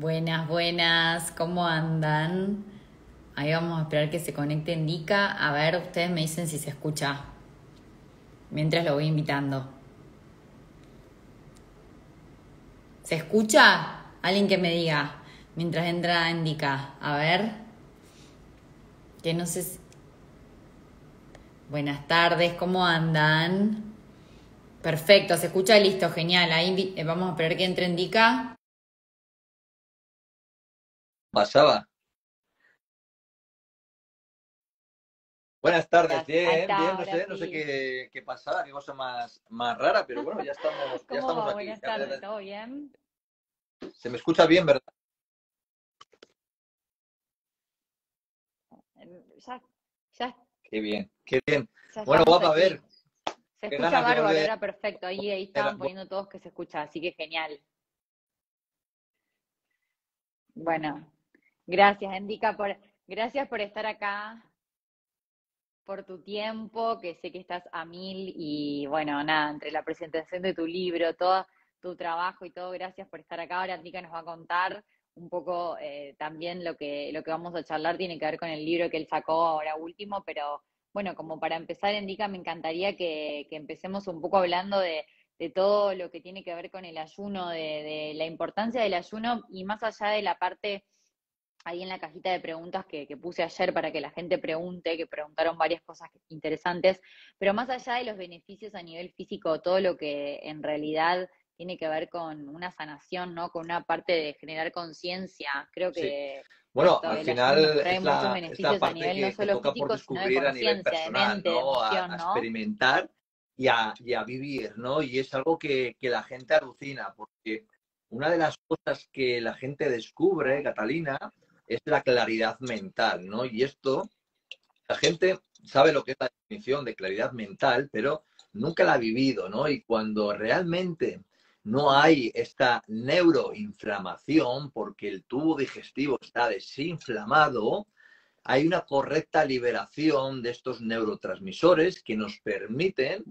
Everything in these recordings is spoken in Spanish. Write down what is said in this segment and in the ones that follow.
Buenas, buenas, ¿cómo andan? Ahí vamos a esperar que se conecte Indica. A ver, ustedes me dicen si se escucha. Mientras lo voy invitando. ¿Se escucha? Alguien que me diga. Mientras entra Indica. A ver. Que no sé si... Buenas tardes, ¿cómo andan? Perfecto, se escucha listo, genial. Ahí vamos a esperar que entre Indica. Pasaba. Buenas tardes, Ahí bien, está, bien, ahora no sé sí. qué pasaba, qué cosa más rara, pero bueno, ya ¿Cómo estamos va? aquí. Buenas tardes, ¿todo bien? Se me escucha bien, ¿verdad? Ya, ya Qué bien, qué bien. Ya Bueno, estamos guapa, a ver, aquí. Se qué escucha ganas de bárbaro, volver. era perfecto. Ahí estaban poniendo todos que se escucha, así que genial. Bueno, gracias, Endica, gracias por estar acá, por tu tiempo, que sé que estás a mil y bueno, nada, entre la presentación de tu libro, todo tu trabajo y todo, gracias por estar acá. Ahora Endica nos va a contar un poco también lo que vamos a charlar tiene que ver con el libro que él sacó ahora último, pero bueno, como para empezar, Endica, me encantaría que empecemos un poco hablando de todo lo que tiene que ver con el ayuno, de la importancia del ayuno y más allá de la parte ahí en la cajita de preguntas que puse ayer para que la gente pregunte, que preguntaron varias cosas interesantes, pero más allá de los beneficios a nivel físico, todo lo que en realidad tiene que ver con una sanación, ¿no? Con una parte de generar conciencia. Creo Sí. que Bueno, esto al del ayuno nos final trae muchos es la beneficios a parte nivel no que solo toca por físico, sino de descubrir a nivel conciencia, de personal, mente, de ¿no? A emoción, ¿no? experimentar y a vivir, ¿no? Y es algo que la gente alucina, porque una de las cosas que la gente descubre, Catalina, es la claridad mental, ¿no? Y esto, la gente sabe lo que es la definición de claridad mental, pero nunca la ha vivido, ¿no? Y cuando realmente no hay esta neuroinflamación, porque el tubo digestivo está desinflamado, hay una correcta liberación de estos neurotransmisores que nos permiten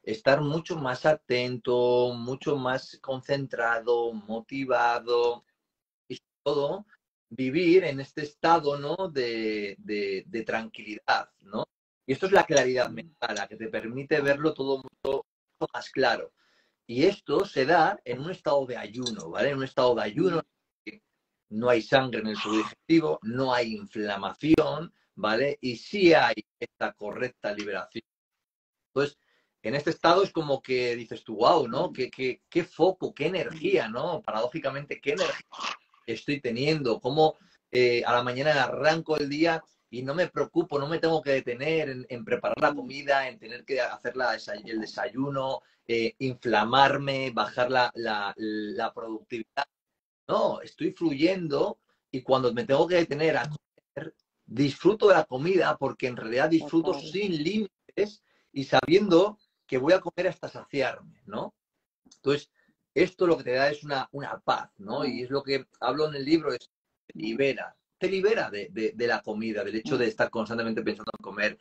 estar mucho más atento, mucho más concentrado, motivado y sobre todo vivir en este estado, ¿no? de tranquilidad, ¿no? Y esto es la claridad mental, la que te permite verlo todo mucho más claro. Y esto se da en un estado de ayuno, ¿vale? En un estado de ayuno no hay sangre en el tubo digestivo, no hay inflamación, ¿vale? Y sí hay esta correcta liberación. Entonces, en este estado es como que dices tú, wow, ¿no? Qué foco, qué energía, ¿no? Paradójicamente, qué energía estoy teniendo, cómo a la mañana arranco el día y no me preocupo, no me tengo que detener en preparar la comida, en tener que hacer el desayuno, inflamarme, bajar la productividad. No, estoy fluyendo y cuando me tengo que detener a comer, disfruto de la comida porque en realidad disfruto Total. sin límites y sabiendo que voy a comer hasta saciarme, ¿no? Entonces, esto lo que te da es una paz, ¿no? Y es lo que hablo en el libro, es te libera de la comida, del hecho de estar constantemente pensando en comer,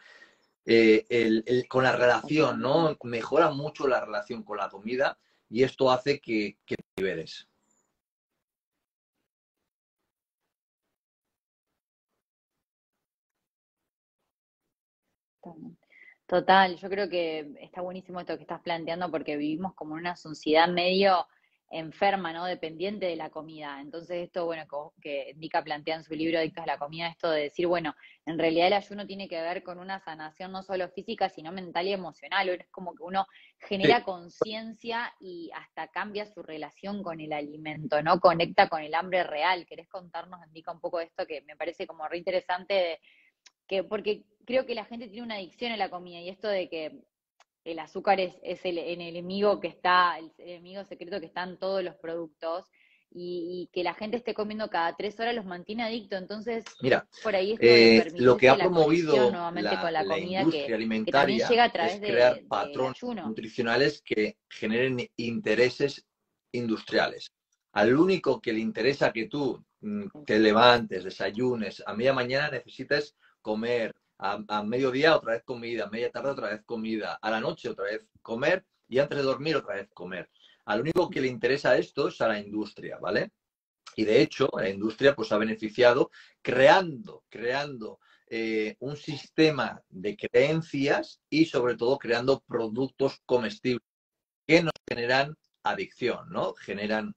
con la relación, ¿no? Mejora mucho la relación con la comida y esto hace que te liberes. Total, yo creo que está buenísimo esto que estás planteando porque vivimos como en una sociedad medio enferma, ¿no? Dependiente de la comida. Entonces esto, bueno, que Dica plantea en su libro Adictos a la comida, esto de decir, bueno, en realidad el ayuno tiene que ver con una sanación no solo física, sino mental y emocional. Es como que uno Sí. genera conciencia y hasta cambia su relación con el alimento, ¿no? Conecta con el hambre real. ¿Querés contarnos, Dica, un poco de esto que me parece como re interesante? Porque creo que la gente tiene una adicción a la comida y esto de que el azúcar es el enemigo que está, el enemigo secreto que está en todos los productos y que la gente esté comiendo cada 3 horas los mantiene adicto. Entonces, Mira, por ahí esto de lo que permitirse ha la conexión promovido nuevamente con la la comida industria que también alimentaria llega a es través crear del patrones ayuno. nutricionales que generen intereses industriales. Al único que le interesa que tú te levantes, desayunes, a media mañana necesites comer, a mediodía otra vez comida, a media tarde otra vez comida, a la noche otra vez comer y antes de dormir otra vez comer. Al único que le interesa esto es a la industria, ¿vale? Y de hecho, la industria pues ha beneficiado creando un sistema de creencias y sobre todo creando productos comestibles que nos generan adicción, ¿no? Generan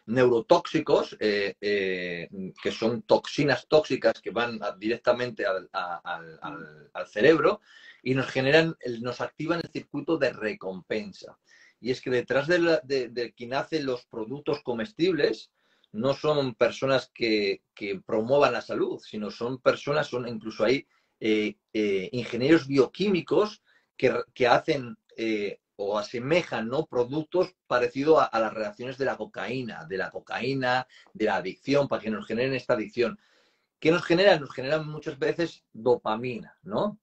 neurotóxicos, que son toxinas tóxicas que van directamente al cerebro y nos activan el circuito de recompensa. Y es que detrás de quien hace los productos comestibles no son personas que promuevan la salud, sino son personas, son incluso hay ingenieros bioquímicos que hacen o asemejan, ¿no?, productos parecidos a las reacciones de la cocaína, de la adicción, para que nos generen esta adicción. ¿Qué nos generan? Nos generan muchas veces dopamina, ¿no?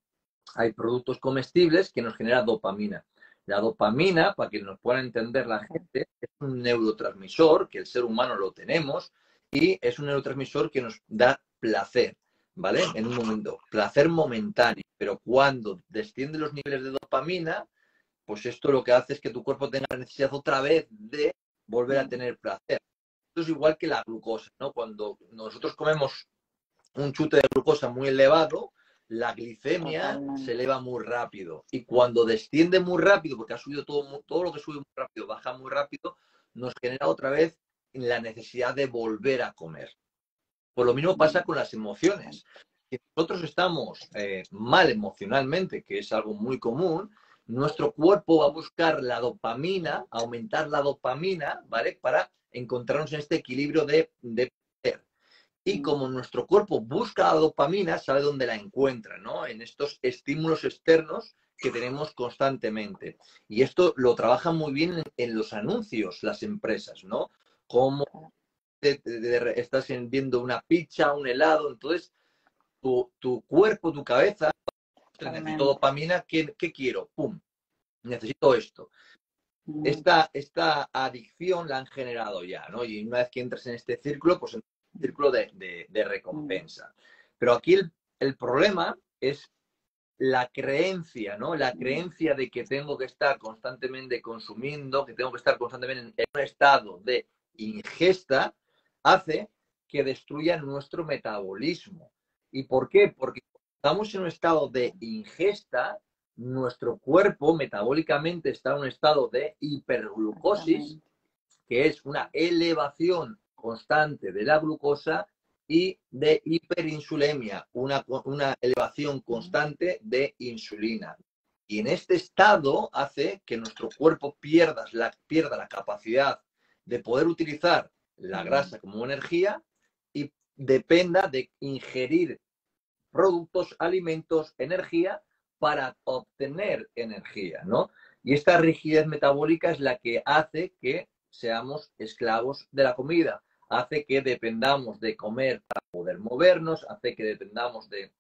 Hay productos comestibles que nos generan dopamina. La dopamina, para que nos pueda entender la gente, es un neurotransmisor que el ser humano lo tenemos y es un neurotransmisor que nos da placer, ¿vale? En un momento, placer momentáneo, pero cuando desciende los niveles de dopamina, pues esto lo que hace es que tu cuerpo tenga la necesidad otra vez de volver a tener placer. Esto es igual que la glucosa, ¿no? Cuando nosotros comemos un chute de glucosa muy elevado, la glicemia se eleva muy rápido. Y cuando desciende muy rápido, porque ha subido todo lo que sube muy rápido, baja muy rápido, nos genera otra vez la necesidad de volver a comer. Pues lo mismo pasa con las emociones. Si nosotros estamos mal emocionalmente, que es algo muy común, nuestro cuerpo va a buscar la dopamina, aumentar la dopamina, ¿vale? Para encontrarnos en este equilibrio de placer. Y como nuestro cuerpo busca la dopamina, sabe dónde la encuentra, ¿no? En estos estímulos externos que tenemos constantemente. Y esto lo trabajan muy bien en los anuncios las empresas, ¿no? Como estás viendo una pizza, un helado, entonces tu cuerpo, tu cabeza, necesito dopamina, ¿qué quiero? ¡Pum! Necesito esto. Esta adicción la han generado ya, ¿no? Y una vez que entras en este círculo, pues en un círculo de recompensa. Pero aquí el problema es la creencia, ¿no? La creencia de que tengo que estar constantemente consumiendo, que tengo que estar constantemente en un estado de ingesta, hace que destruya nuestro metabolismo. ¿Y por qué? Porque cuando estamos en un estado de ingesta, nuestro cuerpo metabólicamente está en un estado de hiperglucosis, que es una elevación constante de la glucosa, y de hiperinsulemia, una elevación constante de insulina. Y en este estado hace que nuestro cuerpo pierda la capacidad de poder utilizar la grasa como energía y dependa de ingerir productos, alimentos, energía para obtener energía, ¿no? Y esta rigidez metabólica es la que hace que seamos esclavos de la comida, hace que dependamos de comer para poder movernos, hace que dependamos de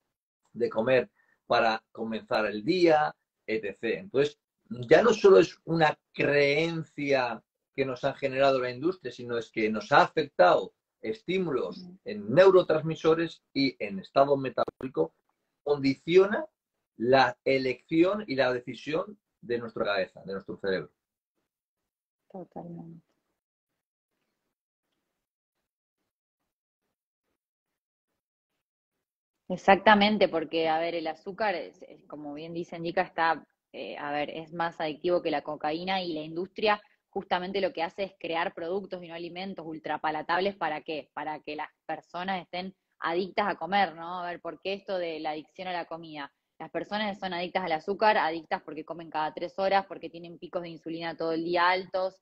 comer para comenzar el día, etc. Entonces, ya no solo es una creencia que nos ha generado la industria, sino es que nos ha afectado estímulos en neurotransmisores y en estado metabólico, condiciona la elección y la decisión de nuestra cabeza, de nuestro cerebro. Totalmente. Exactamente, porque, a ver, el azúcar, como bien dice Indica, está, a ver, es más adictivo que la cocaína y la industria justamente lo que hace es crear productos y no alimentos ultrapalatables. ¿Para qué? Para que las personas estén adictas a comer, ¿no? A ver, ¿por qué esto de la adicción a la comida? Las personas son adictas al azúcar, adictas porque comen cada 3 horas, porque tienen picos de insulina todo el día altos.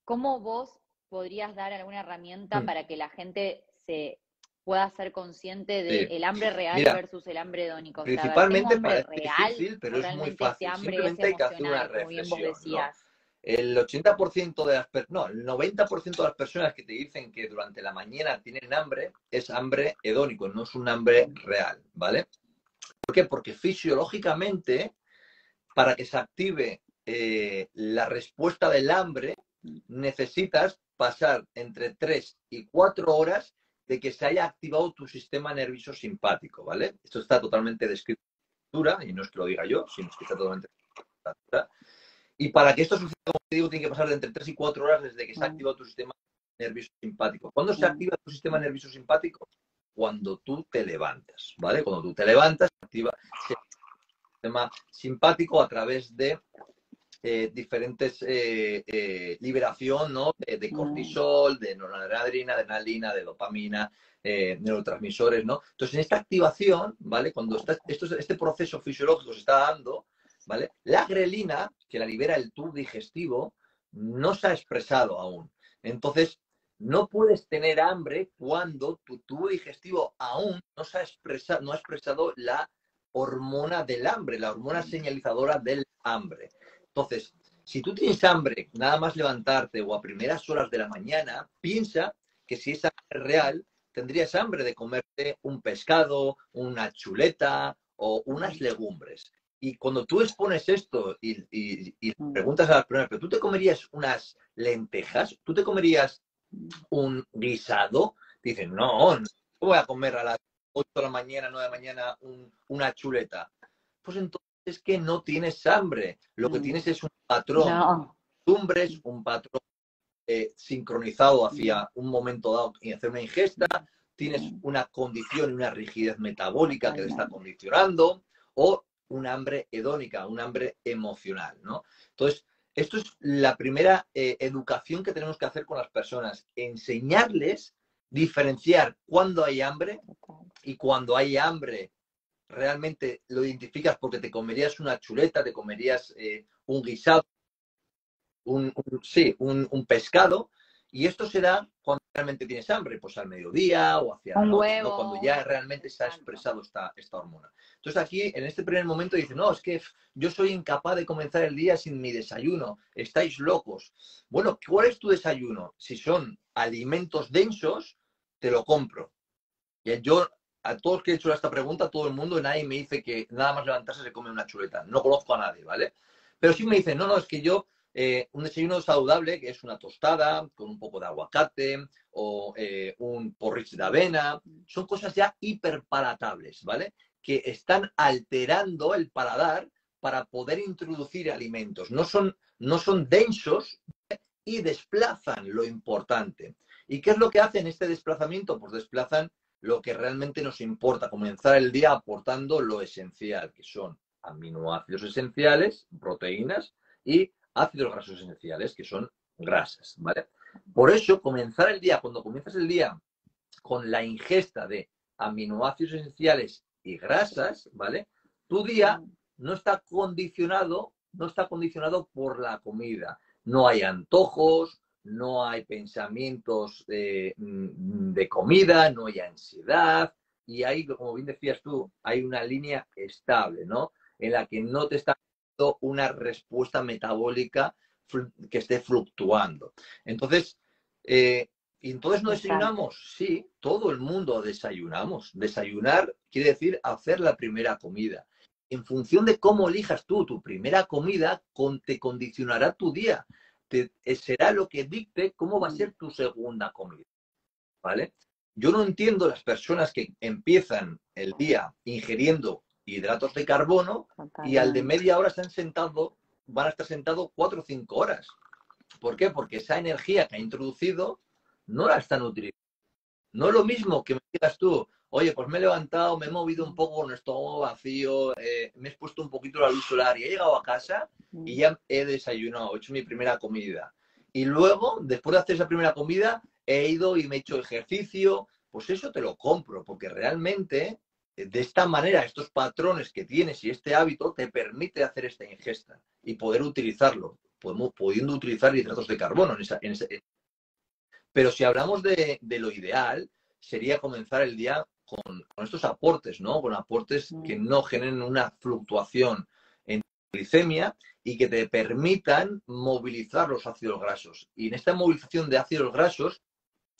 ¿Cómo vos podrías dar alguna herramienta para que la gente se pueda ser consciente del hambre real versus el hambre hedónico? O sea, a ver, ¿tengo Principalmente hambre parece real difícil, pero o es muy realmente este fácil. hambre es Simplemente hay que hacer una emocional, como bien vos reflexión, ¿no? decías? El 80% de las personas, no, el 90% de las personas que te dicen que durante la mañana tienen hambre, es hambre hedónico, no es un hambre real, ¿vale? ¿Por qué? Porque fisiológicamente, para que se active la respuesta del hambre, necesitas pasar entre 3 y 4 horas de que se haya activado tu sistema nervioso simpático, ¿vale? Esto está totalmente descrito en la escritura, y no es que lo diga yo, sino que está totalmente descrito en la escritura. Y para que esto suceda, como te digo, tiene que pasar de entre 3 y 4 horas desde que se ha activado tu sistema nervioso simpático. ¿Cuándo se activa tu sistema nervioso simpático? Cuando tú te levantas, ¿vale? Cuando tú te levantas, se activa el sistema simpático a través de diferentes liberación, ¿no? De cortisol, de noradrenalina, de adrenalina, de dopamina, neurotransmisores, ¿no? Entonces, en esta activación, ¿vale? Cuando este proceso fisiológico se está dando, ¿vale? La grelina, que la libera el tubo digestivo, no se ha expresado aún. Entonces, no puedes tener hambre cuando tu tubo digestivo aún no ha expresado la hormona del hambre, la hormona señalizadora del hambre. Entonces, si tú tienes hambre, nada más levantarte o a primeras horas de la mañana, piensa que si es hambre real, tendrías hambre de comerte un pescado, una chuleta o unas legumbres. Y cuando tú expones esto y preguntas a las personas, ¿pero tú te comerías unas lentejas? ¿Tú te comerías un guisado? Dicen, no, no voy a comer a las 8 de la mañana, 9 de la mañana una chuleta. Pues entonces es que no tienes hambre. Lo que tienes es un patrón de costumbres, un patrón sincronizado hacia un momento dado y hacer una ingesta. Tienes una condición y una rigidez metabólica que te está condicionando, o un hambre hedónica, un hambre emocional, ¿no? Entonces, esto es la primera educación que tenemos que hacer con las personas, enseñarles diferenciar cuándo hay hambre, y cuando hay hambre realmente lo identificas porque te comerías una chuleta, te comerías un guisado, un pescado, y esto se da cuando realmente tienes hambre, pues al mediodía o hacia la noche, ¿no? Cuando ya realmente se ha expresado esta hormona. Entonces aquí, en este primer momento, dice, no, es que yo soy incapaz de comenzar el día sin mi desayuno, estáis locos. Bueno, ¿cuál es tu desayuno? Si son alimentos densos, te lo compro. Y yo, a todos que he hecho esta pregunta, todo el mundo, nadie me dice que nada más levantarse se come una chuleta. No conozco a nadie, ¿vale? Pero sí me dicen, no, es que yo, un desayuno saludable, que es una tostada con un poco de aguacate o un porridge de avena, son cosas ya hiperpalatables, ¿vale? Que están alterando el paladar para poder introducir alimentos. No son densos, ¿vale? Y desplazan lo importante. ¿Y qué es lo que hacen este desplazamiento? Pues desplazan lo que realmente nos importa, comenzar el día aportando lo esencial, que son aminoácidos esenciales, proteínas, y ácidos grasos esenciales, que son grasas, ¿vale? Por eso, comenzar el día, cuando comienzas el día con la ingesta de aminoácidos esenciales y grasas, ¿vale? Tu día no está condicionado por la comida. No hay antojos, no hay pensamientos de comida, no hay ansiedad, y ahí, como bien decías tú, hay una línea estable, ¿no? En la que no te está dando una respuesta metabólica que esté fluctuando. Entonces, ¿y entonces no desayunamos? Sí, todo el mundo desayunamos. Desayunar quiere decir hacer la primera comida. En función de cómo elijas tú tu primera comida, te condicionará tu día. Será lo que dicte cómo va a ser tu segunda comida, ¿vale? Yo no entiendo las personas que empiezan el día ingiriendo hidratos de carbono y al de media hora van a estar sentados 4 o 5 horas. ¿Por qué? Porque esa energía que ha introducido no la están utilizando. No es lo mismo que me digas tú, oye, pues me he levantado, me he movido un poco con el estómago vacío, me he puesto un poquito la luz solar y he llegado a casa y ya he desayunado, he hecho mi primera comida. Y luego, después de hacer esa primera comida, he ido y me he hecho ejercicio. Pues eso te lo compro, porque realmente, de esta manera, estos patrones que tienes y este hábito te permite hacer esta ingesta y poder utilizarlo, pudiendo utilizar hidratos de carbono pero si hablamos de lo ideal, sería comenzar el día con estos aportes, ¿no? Con aportes que no generen una fluctuación en glicemia y que te permitan movilizar los ácidos grasos. Y en esta movilización de ácidos grasos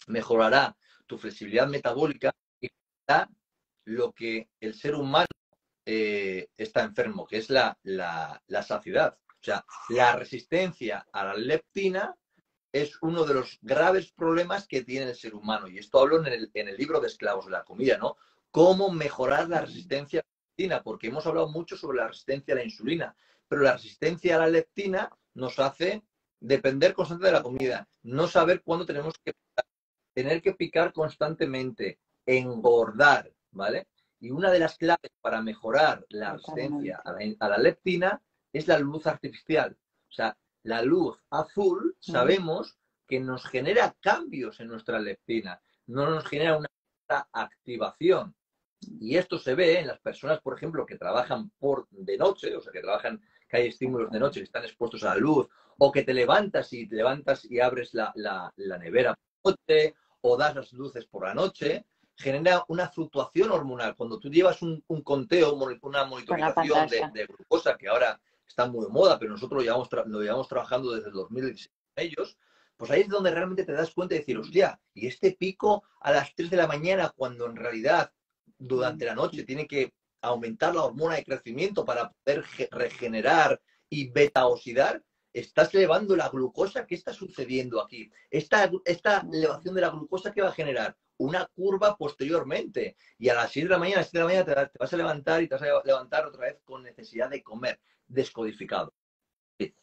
mejorará tu flexibilidad metabólica y da lo que el ser humano está enfermo, que es la saciedad. O sea, la resistencia a la leptina es uno de los graves problemas que tiene el ser humano. Y esto hablo en el libro de Esclavos de la Comida, ¿no? Cómo mejorar la resistencia a la leptina, porque hemos hablado mucho sobre la resistencia a la insulina, pero la resistencia a la leptina nos hace depender constante de la comida, no saber cuándo tenemos que picar, tener que picar constantemente, engordar, ¿vale? Y una de las claves para mejorar la resistencia a la leptina es la luz artificial. O sea, la luz azul sabemos que nos genera cambios en nuestra leptina, no nos genera una activación. Y esto se ve en las personas, por ejemplo, que trabajan de noche, o sea, que hay estímulos de noche, que están expuestos a la luz, o que te levantas y abres la nevera por la noche, o das las luces por la noche, genera una fluctuación hormonal. Cuando tú llevas un conteo, una monitorización de glucosa, que ahora está muy de moda, pero nosotros lo llevamos trabajando desde el 2016 con ellos, pues ahí es donde realmente te das cuenta de decir, hostia, y este pico a las 3 de la mañana, cuando en realidad durante la noche tiene que aumentar la hormona de crecimiento para poder regenerar y beta-oxidar, estás elevando la glucosa. ¿Qué está sucediendo aquí? Esta elevación de la glucosa, ¿qué va a generar? Una curva posteriormente. Y a las 6 de la mañana, te vas a levantar y te vas a levantar otra vez con necesidad de comer, descodificado. Sí.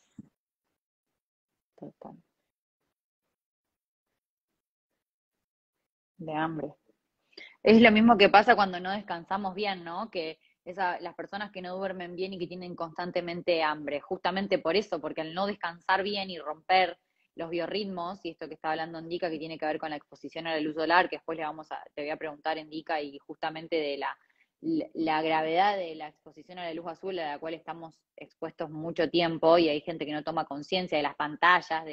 Total. De hambre. Es lo mismo que pasa cuando no descansamos bien, ¿no? Que las personas que no duermen bien y que tienen constantemente hambre, justamente por eso, porque al no descansar bien y romper los biorritmos, y esto que está hablando Indica, que tiene que ver con la exposición a la luz solar, que después te voy a preguntar, Indica, y justamente de la gravedad de la exposición a la luz azul, a la cual estamos expuestos mucho tiempo, y hay gente que no toma conciencia de las pantallas,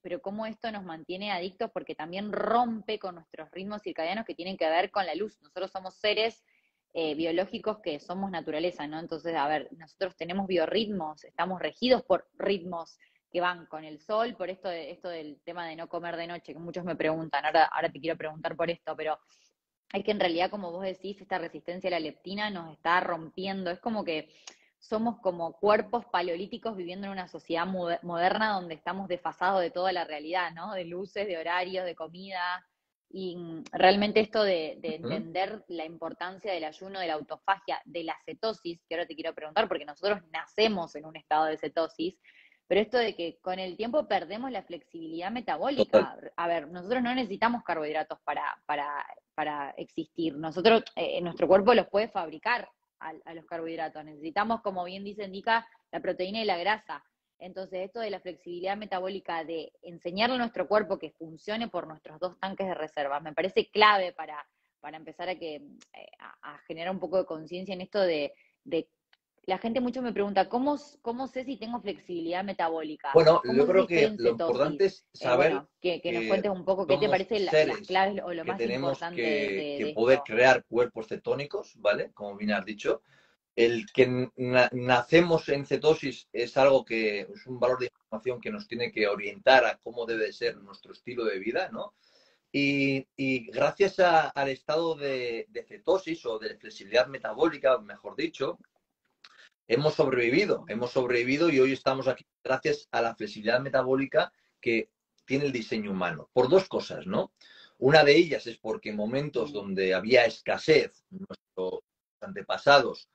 pero cómo esto nos mantiene adictos porque también rompe con nuestros ritmos circadianos que tienen que ver con la luz. Nosotros somos seres biológicos que somos naturaleza, ¿no? Entonces, a ver, nosotros tenemos biorritmos, estamos regidos por ritmos que van con el sol, por esto del tema de no comer de noche, que muchos me preguntan, ahora te quiero preguntar por esto, pero hay que en realidad, como vos decís, esta resistencia a la leptina nos está rompiendo, es como que somos como cuerpos paleolíticos viviendo en una sociedad moderna donde estamos desfasados de toda la realidad, ¿no? De luces, de horarios, de comida. Y realmente esto de entender la importancia del ayuno, de la autofagia, de la cetosis, que ahora te quiero preguntar, porque nosotros nacemos en un estado de cetosis, pero esto de que con el tiempo perdemos la flexibilidad metabólica. A ver, nosotros no necesitamos carbohidratos para existir. Nosotros, nuestro cuerpo los puede fabricar a los carbohidratos. Necesitamos, como bien dice Indica, la proteína y la grasa. Entonces, esto de la flexibilidad metabólica, de enseñarle a nuestro cuerpo que funcione por nuestros dos tanques de reserva, me parece clave para empezar a generar un poco de conciencia en esto de la gente mucho me pregunta, ¿cómo sé si tengo flexibilidad metabólica? Bueno, ¿Cómo yo sé si creo estoy que en lo importante cetosis? es saber Bueno, que nos que cuentes un poco qué te somos parece las seres claves o lo que más tenemos importante que de poder esto. crear cuerpos cetónicos, ¿vale? Como bien has dicho. El que nacemos en cetosis es algo que es un valor de información que nos tiene que orientar a cómo debe ser nuestro estilo de vida, ¿no? Y gracias al estado de cetosis o de flexibilidad metabólica, mejor dicho, hemos sobrevivido y hoy estamos aquí gracias a la flexibilidad metabólica que tiene el diseño humano. Por dos cosas, ¿no? Una de ellas es porque en momentos donde había escasez, nuestros antepasados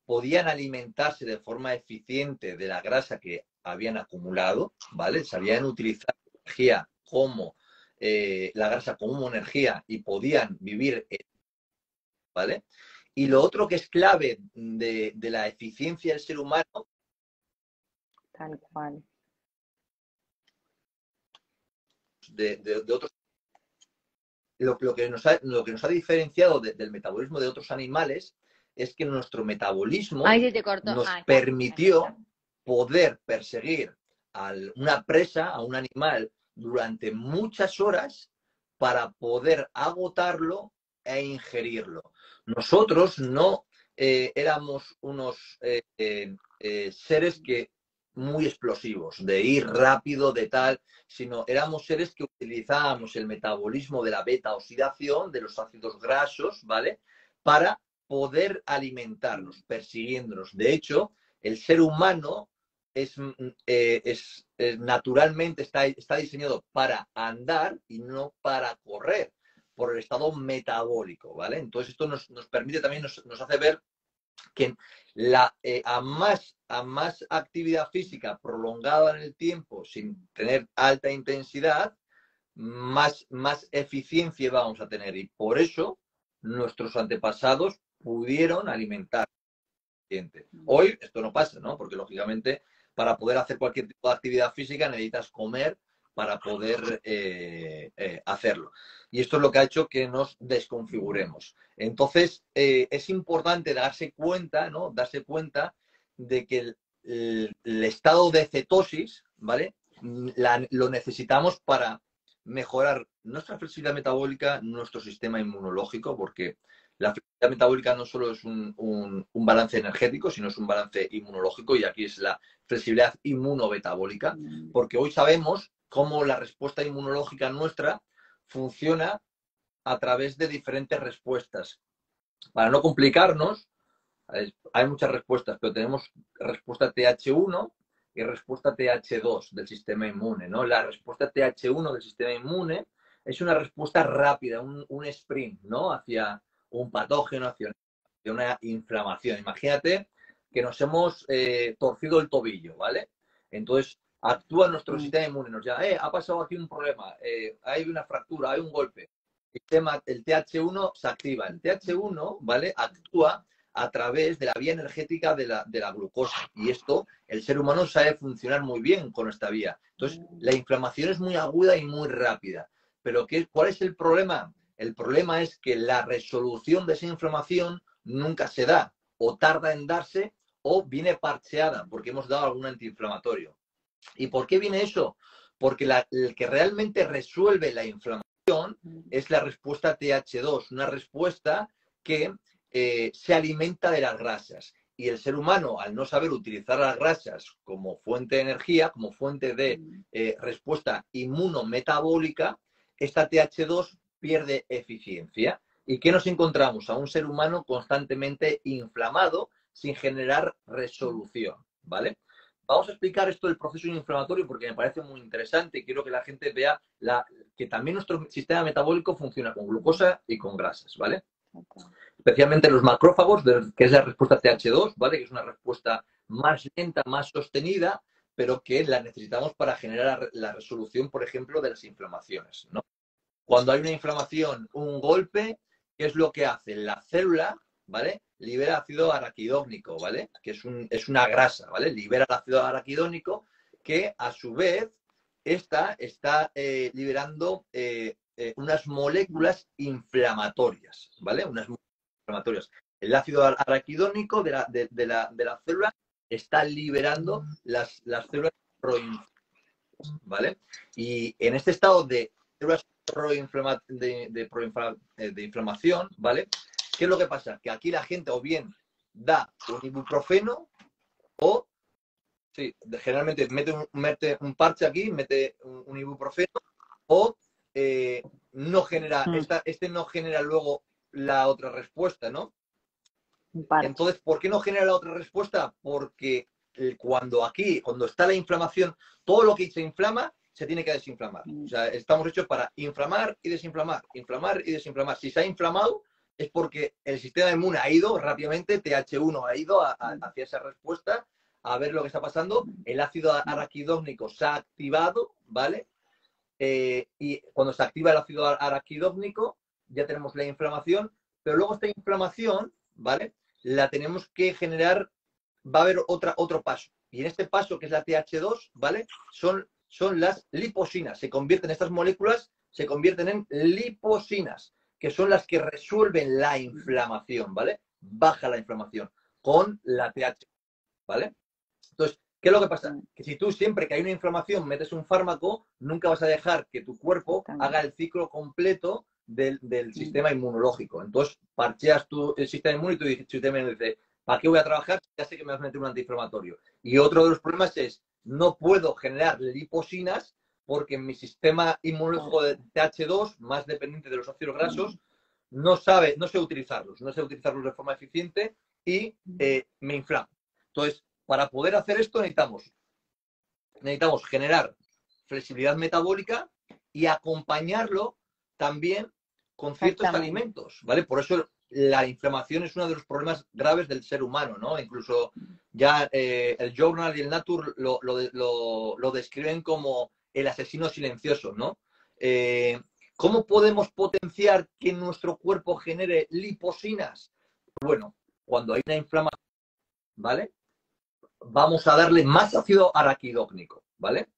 podían alimentarse de forma eficiente de la grasa que habían acumulado, ¿vale? Sabían utilizar la energía como la grasa como energía y podían vivir, ¿vale? Y lo otro que es clave de la eficiencia del ser humano, Tal cual. de otros, lo que nos ha diferenciado del metabolismo de otros animales es que nuestro metabolismo Ahí se te cortó. nos Ah, está. permitió poder perseguir a una presa, a un animal, durante muchas horas para poder agotarlo e ingerirlo. Nosotros no éramos unos seres que muy explosivos, de ir rápido, de tal, sino éramos seres que utilizábamos el metabolismo de la beta-oxidación, de los ácidos grasos, ¿vale? Para poder alimentarnos, persiguiéndonos. De hecho, el ser humano naturalmente está diseñado para andar y no para correr por el estado metabólico, ¿vale? Entonces esto nos permite también, nos hace ver que a más actividad física prolongada en el tiempo, sin tener alta intensidad, más eficiencia vamos a tener. Y por eso nuestros antepasados pudieron alimentar al paciente. Hoy esto no pasa, ¿no? Porque lógicamente para poder hacer cualquier tipo de actividad física necesitas comer para poder hacerlo. Y esto es lo que ha hecho que nos desconfiguremos. Entonces, es importante darse cuenta, ¿no? Darse cuenta de que el estado de cetosis, ¿vale? Lo necesitamos para mejorar nuestra flexibilidad metabólica, nuestro sistema inmunológico, porque la flexibilidad metabólica no solo es un balance energético, sino es un balance inmunológico, y aquí es la flexibilidad inmunometabólica, porque hoy sabemos cómo la respuesta inmunológica nuestra funciona a través de diferentes respuestas. Para no complicarnos, hay muchas respuestas, pero tenemos respuesta TH1 y respuesta TH2 del sistema inmune, ¿no? La respuesta TH1 del sistema inmune es una respuesta rápida, un sprint, ¿no? Hacia un patógeno, hacia una inflamación. Imagínate que nos hemos torcido el tobillo, ¿vale? Entonces actúa nuestro sistema inmune, nos llama, ha pasado aquí un problema, hay una fractura, hay un golpe. El TH1 se activa. El TH1, ¿vale? Actúa a través de la vía energética de la glucosa. Y esto, el ser humano sabe funcionar muy bien con esta vía. Entonces, la inflamación es muy aguda y muy rápida. Pero ¿cuál es el problema? El problema es que la resolución de esa inflamación nunca se da, o tarda en darse, o viene parcheada, porque hemos dado algún antiinflamatorio. ¿Y por qué viene eso? Porque el que realmente resuelve la inflamación es la respuesta TH2, una respuesta que se alimenta de las grasas. Y el ser humano, al no saber utilizar las grasas como fuente de energía, como fuente de respuesta inmunometabólica, esta TH2 pierde eficiencia. ¿Y qué nos encontramos? A un ser humano constantemente inflamado sin generar resolución, ¿vale? Vamos a explicar esto del proceso inflamatorio porque me parece muy interesante y quiero que la gente vea que también nuestro sistema metabólico funciona con glucosa y con grasas, ¿vale? Especialmente los macrófagos, que es la respuesta TH2, ¿vale? Que es una respuesta más lenta, más sostenida, pero que la necesitamos para generar la resolución, por ejemplo, de las inflamaciones, ¿no? Cuando hay una inflamación, un golpe, ¿qué es lo que hace? La célula, ¿vale? Libera ácido araquidónico, ¿vale? Que es una grasa, ¿vale? Libera el ácido araquidónico que, a su vez, está liberando unas moléculas inflamatorias, ¿vale? Unas moléculas inflamatorias. El ácido araquidónico de la célula está liberando las células proinflamatorias, ¿vale? Y en este estado de células de inflamación, ¿vale? ¿Qué es lo que pasa? Que aquí la gente o bien da un ibuprofeno o, sí, generalmente mete un parche aquí, mete un ibuprofeno o no genera, no genera luego la otra respuesta, ¿no? Entonces, ¿por qué no genera la otra respuesta? Porque cuando está la inflamación, todo lo que se inflama se tiene que desinflamar. O sea, estamos hechos para inflamar y desinflamar, inflamar y desinflamar. Si se ha inflamado es porque el sistema inmune ha ido rápidamente, TH1 ha ido hacia esa respuesta a ver lo que está pasando. El ácido araquidónico se ha activado, ¿vale? Y cuando se activa el ácido araquidónico ya tenemos la inflamación, pero luego esta inflamación, ¿vale? La tenemos que generar, va a haber otro paso. Y en este paso, que es la TH2, ¿vale? Son las liposinas. Estas moléculas se convierten en liposinas, que son las que resuelven la inflamación, ¿vale? Baja la inflamación con la TH, ¿vale? Entonces, ¿qué es lo que pasa? Que si tú siempre que hay una inflamación metes un fármaco, nunca vas a dejar que tu cuerpo haga el ciclo completo del sistema inmunológico. Entonces, parcheas el sistema inmune y tu sistema inmune dice, ¿para qué voy a trabajar? Ya sé que me vas a meter un antiinflamatorio. Y otro de los problemas es, no puedo generar liposinas porque mi sistema inmunológico de TH2, más dependiente de los ácidos grasos, no sé utilizarlos de forma eficiente y me inflamo. Entonces, para poder hacer esto necesitamos generar flexibilidad metabólica y acompañarlo también con ciertos alimentos, ¿vale? Por eso la inflamación es uno de los problemas graves del ser humano, ¿no? Incluso ya el Journal y el Nature lo describen como el asesino silencioso, ¿no? ¿Cómo podemos potenciar que nuestro cuerpo genere liposinas? Bueno, cuando hay una inflamación, ¿vale? Vamos a darle más ácido araquidónico, ¿vale?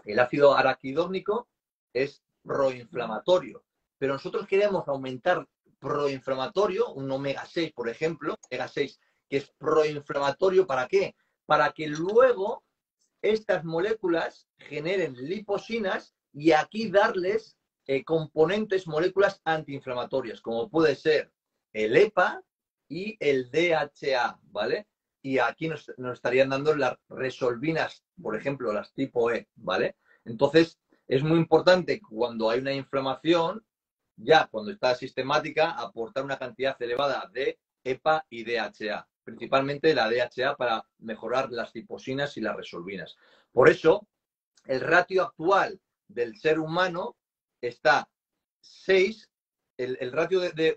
El ácido araquidónico es proinflamatorio, pero nosotros queremos aumentar proinflamatorio, un omega 6, por ejemplo, omega 6, que es proinflamatorio, ¿para qué? Para que luego estas moléculas generen liposinas y aquí darles componentes, moléculas antiinflamatorias, como puede ser el EPA y el DHA, ¿vale? Y aquí nos estarían dando las resolvinas, por ejemplo, las tipo E, ¿vale? Entonces, es muy importante cuando hay una inflamación, ya cuando está sistemática, aportar una cantidad elevada de EPA y DHA, principalmente la DHA para mejorar las liposinas y las resolvinas. Por eso, el ratio actual del ser humano está 6, el ratio de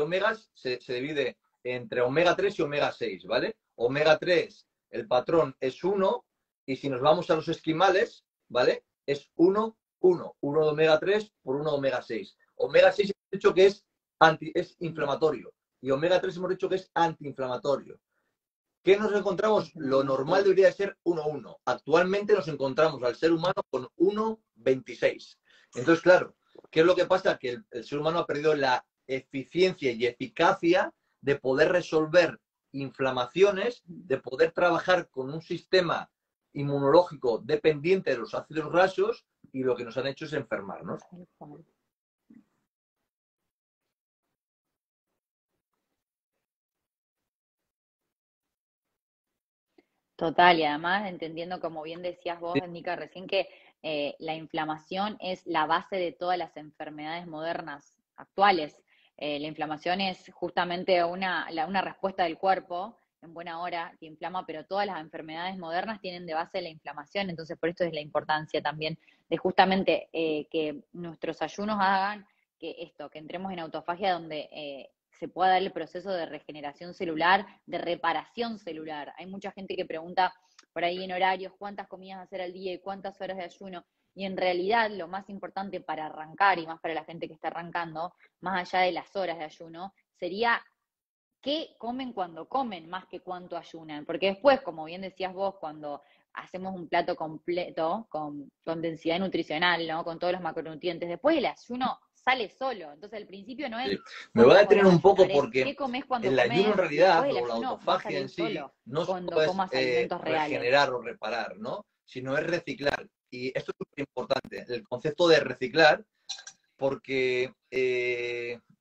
omegas se divide entre omega 3 y omega 6, ¿vale? Omega 3, el patrón es 1, y si nos vamos a los esquimales, ¿vale? Es 1, 1. 1 de omega 3 por 1 de omega 6. Omega 6 hemos dicho que es inflamatorio y omega 3 hemos dicho que es antiinflamatorio. ¿Qué nos encontramos? Lo normal debería ser 1,1. Actualmente nos encontramos al ser humano con 1,26. Entonces, claro, ¿qué es lo que pasa? Que el ser humano ha perdido la eficiencia y eficacia de poder resolver inflamaciones, de poder trabajar con un sistema inmunológico dependiente de los ácidos grasos, y lo que nos han hecho es enfermarnos. Total, y además entendiendo, como bien decías vos, Nica, recién que la inflamación es la base de todas las enfermedades modernas actuales. La inflamación es justamente una respuesta del cuerpo en buena hora que inflama, pero todas las enfermedades modernas tienen de base la inflamación, entonces por esto es la importancia también de justamente que nuestros ayunos hagan que entremos en autofagia donde se pueda dar el proceso de regeneración celular, de reparación celular. Hay mucha gente que pregunta por ahí en horarios cuántas comidas hacer al día y cuántas horas de ayuno. Y en realidad lo más importante para arrancar, y más para la gente que está arrancando, más allá de las horas de ayuno, sería qué comen cuando comen, más que cuánto ayunan. Porque después, como bien decías vos, cuando hacemos un plato completo, con densidad nutricional, ¿no? Con todos los macronutrientes, después el ayuno sale solo. Entonces, al principio no es. Sí. Me voy a detener un poco ayunar, porque ¿qué comes cuando el ayuno comes? en realidad, El o la ayuno va a autofagia en salir sí, solo no cuando es comas alimentos reales. regenerar o reparar, ¿no? Sino es reciclar. Y esto es súper importante, el concepto de reciclar, porque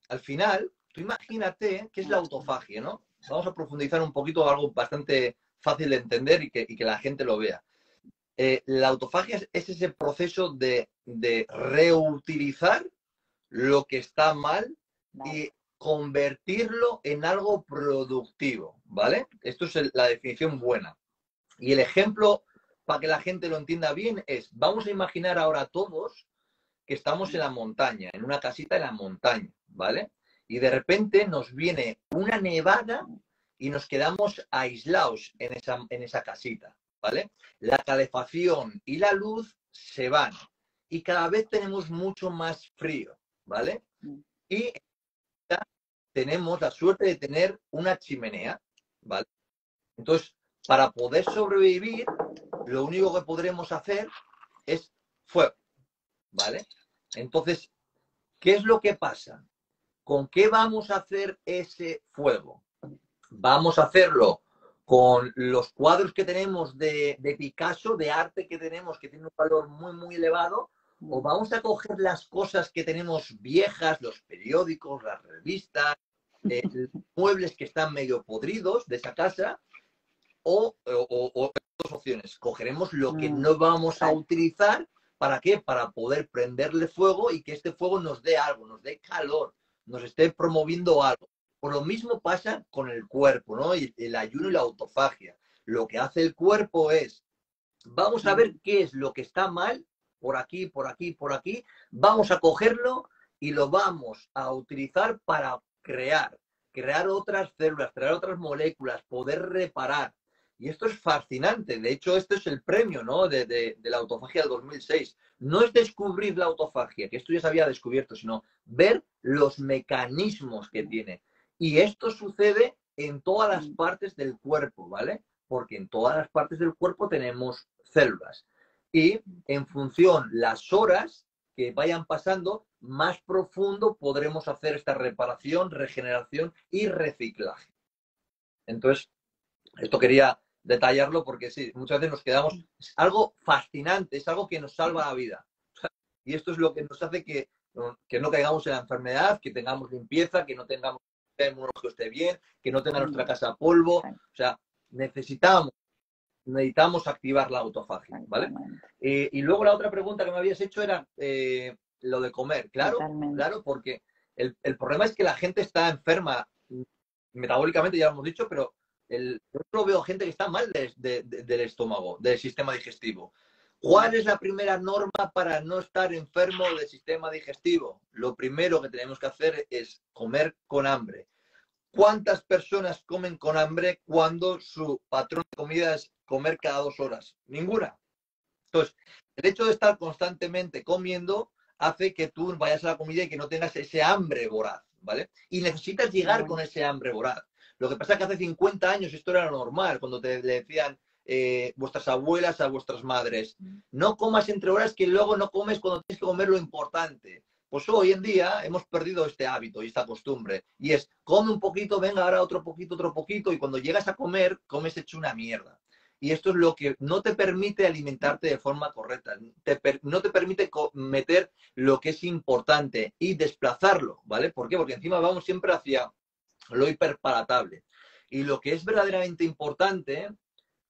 al final, tú imagínate qué es la autofagia, ¿no? Vamos a profundizar un poquito, algo bastante fácil de entender y que la gente lo vea. La autofagia es ese proceso de reutilizar lo que está mal y convertirlo en algo productivo, ¿vale? Esto es la definición buena. Y el ejemplo, para que la gente lo entienda bien, es, vamos a imaginar ahora todos que estamos en la montaña, en una casita en la montaña, ¿vale? Y de repente nos viene una nevada y nos quedamos aislados en esa casita, ¿vale? La calefacción y la luz se van y cada vez tenemos mucho más frío, ¿vale? Y tenemos la suerte de tener una chimenea, ¿vale? Entonces, para poder sobrevivir, lo único que podremos hacer es fuego, ¿vale? Entonces, ¿qué es lo que pasa? ¿Con qué vamos a hacer ese fuego? Vamos a hacerlo con los cuadros que tenemos de Picasso, de arte que tenemos, que tiene un valor muy, muy elevado, o vamos a coger las cosas que tenemos viejas, los periódicos, las revistas, muebles que están medio podridos de esa casa, o dos opciones. Cogeremos lo que no vamos a utilizar. ¿Para qué? Para poder prenderle fuego y que este fuego nos dé algo, nos dé calor, nos esté promoviendo algo. Por lo mismo pasa con el cuerpo, ¿no? Y el ayuno y la autofagia. Lo que hace el cuerpo es, vamos a ver qué es lo que está mal, por aquí, por aquí, por aquí, vamos a cogerlo y lo vamos a utilizar para crear crear otras células, crear otras moléculas, poder reparar. Y esto es fascinante. De hecho, este es el premio, ¿no? de la autofagia del 2006. No es descubrir la autofagia, que esto ya se había descubierto, sino ver los mecanismos que tiene. Y esto sucede en todas las partes del cuerpo, ¿vale? Porque en todas las partes del cuerpo tenemos células. Y en función las horas que vayan pasando, más profundo podremos hacer esta reparación, regeneración y reciclaje. Entonces, esto quería detallarlo porque sí, muchas veces nos quedamos, es algo fascinante, es algo que nos salva la vida. Y esto es lo que nos hace que no caigamos en la enfermedad, que tengamos limpieza, que no tengamos que esté bien, que no tenga nuestra casa polvo. O sea, necesitamos activar la autofagia, ¿vale? Y luego la otra pregunta que me habías hecho era lo de comer. Claro, claro, porque el problema es que la gente está enferma metabólicamente, ya lo hemos dicho, pero yo solo veo gente que está mal del estómago, del sistema digestivo. ¿Cuál es la primera norma para no estar enfermo del sistema digestivo? Lo primero que tenemos que hacer es comer con hambre. ¿Cuántas personas comen con hambre cuando su patrón de comida es comer cada 2 horas? Ninguna. Entonces, el hecho de estar constantemente comiendo hace que tú vayas a la comida y que no tengas ese hambre voraz, ¿vale? Y necesitas llegar con ese hambre voraz. Lo que pasa es que hace 50 años esto era normal, cuando le decían vuestras abuelas a vuestras madres, no comas entre horas que luego no comes cuando tienes que comer lo importante. Pues hoy en día hemos perdido este hábito y esta costumbre. Y es, come un poquito, venga ahora otro poquito, y cuando llegas a comer, comes hecho una mierda. Y esto es lo que no te permite alimentarte de forma correcta, no te permite meter lo que es importante y desplazarlo, ¿vale? ¿Por qué? Porque encima vamos siempre hacia lo hiperpalatable. Y lo que es verdaderamente importante,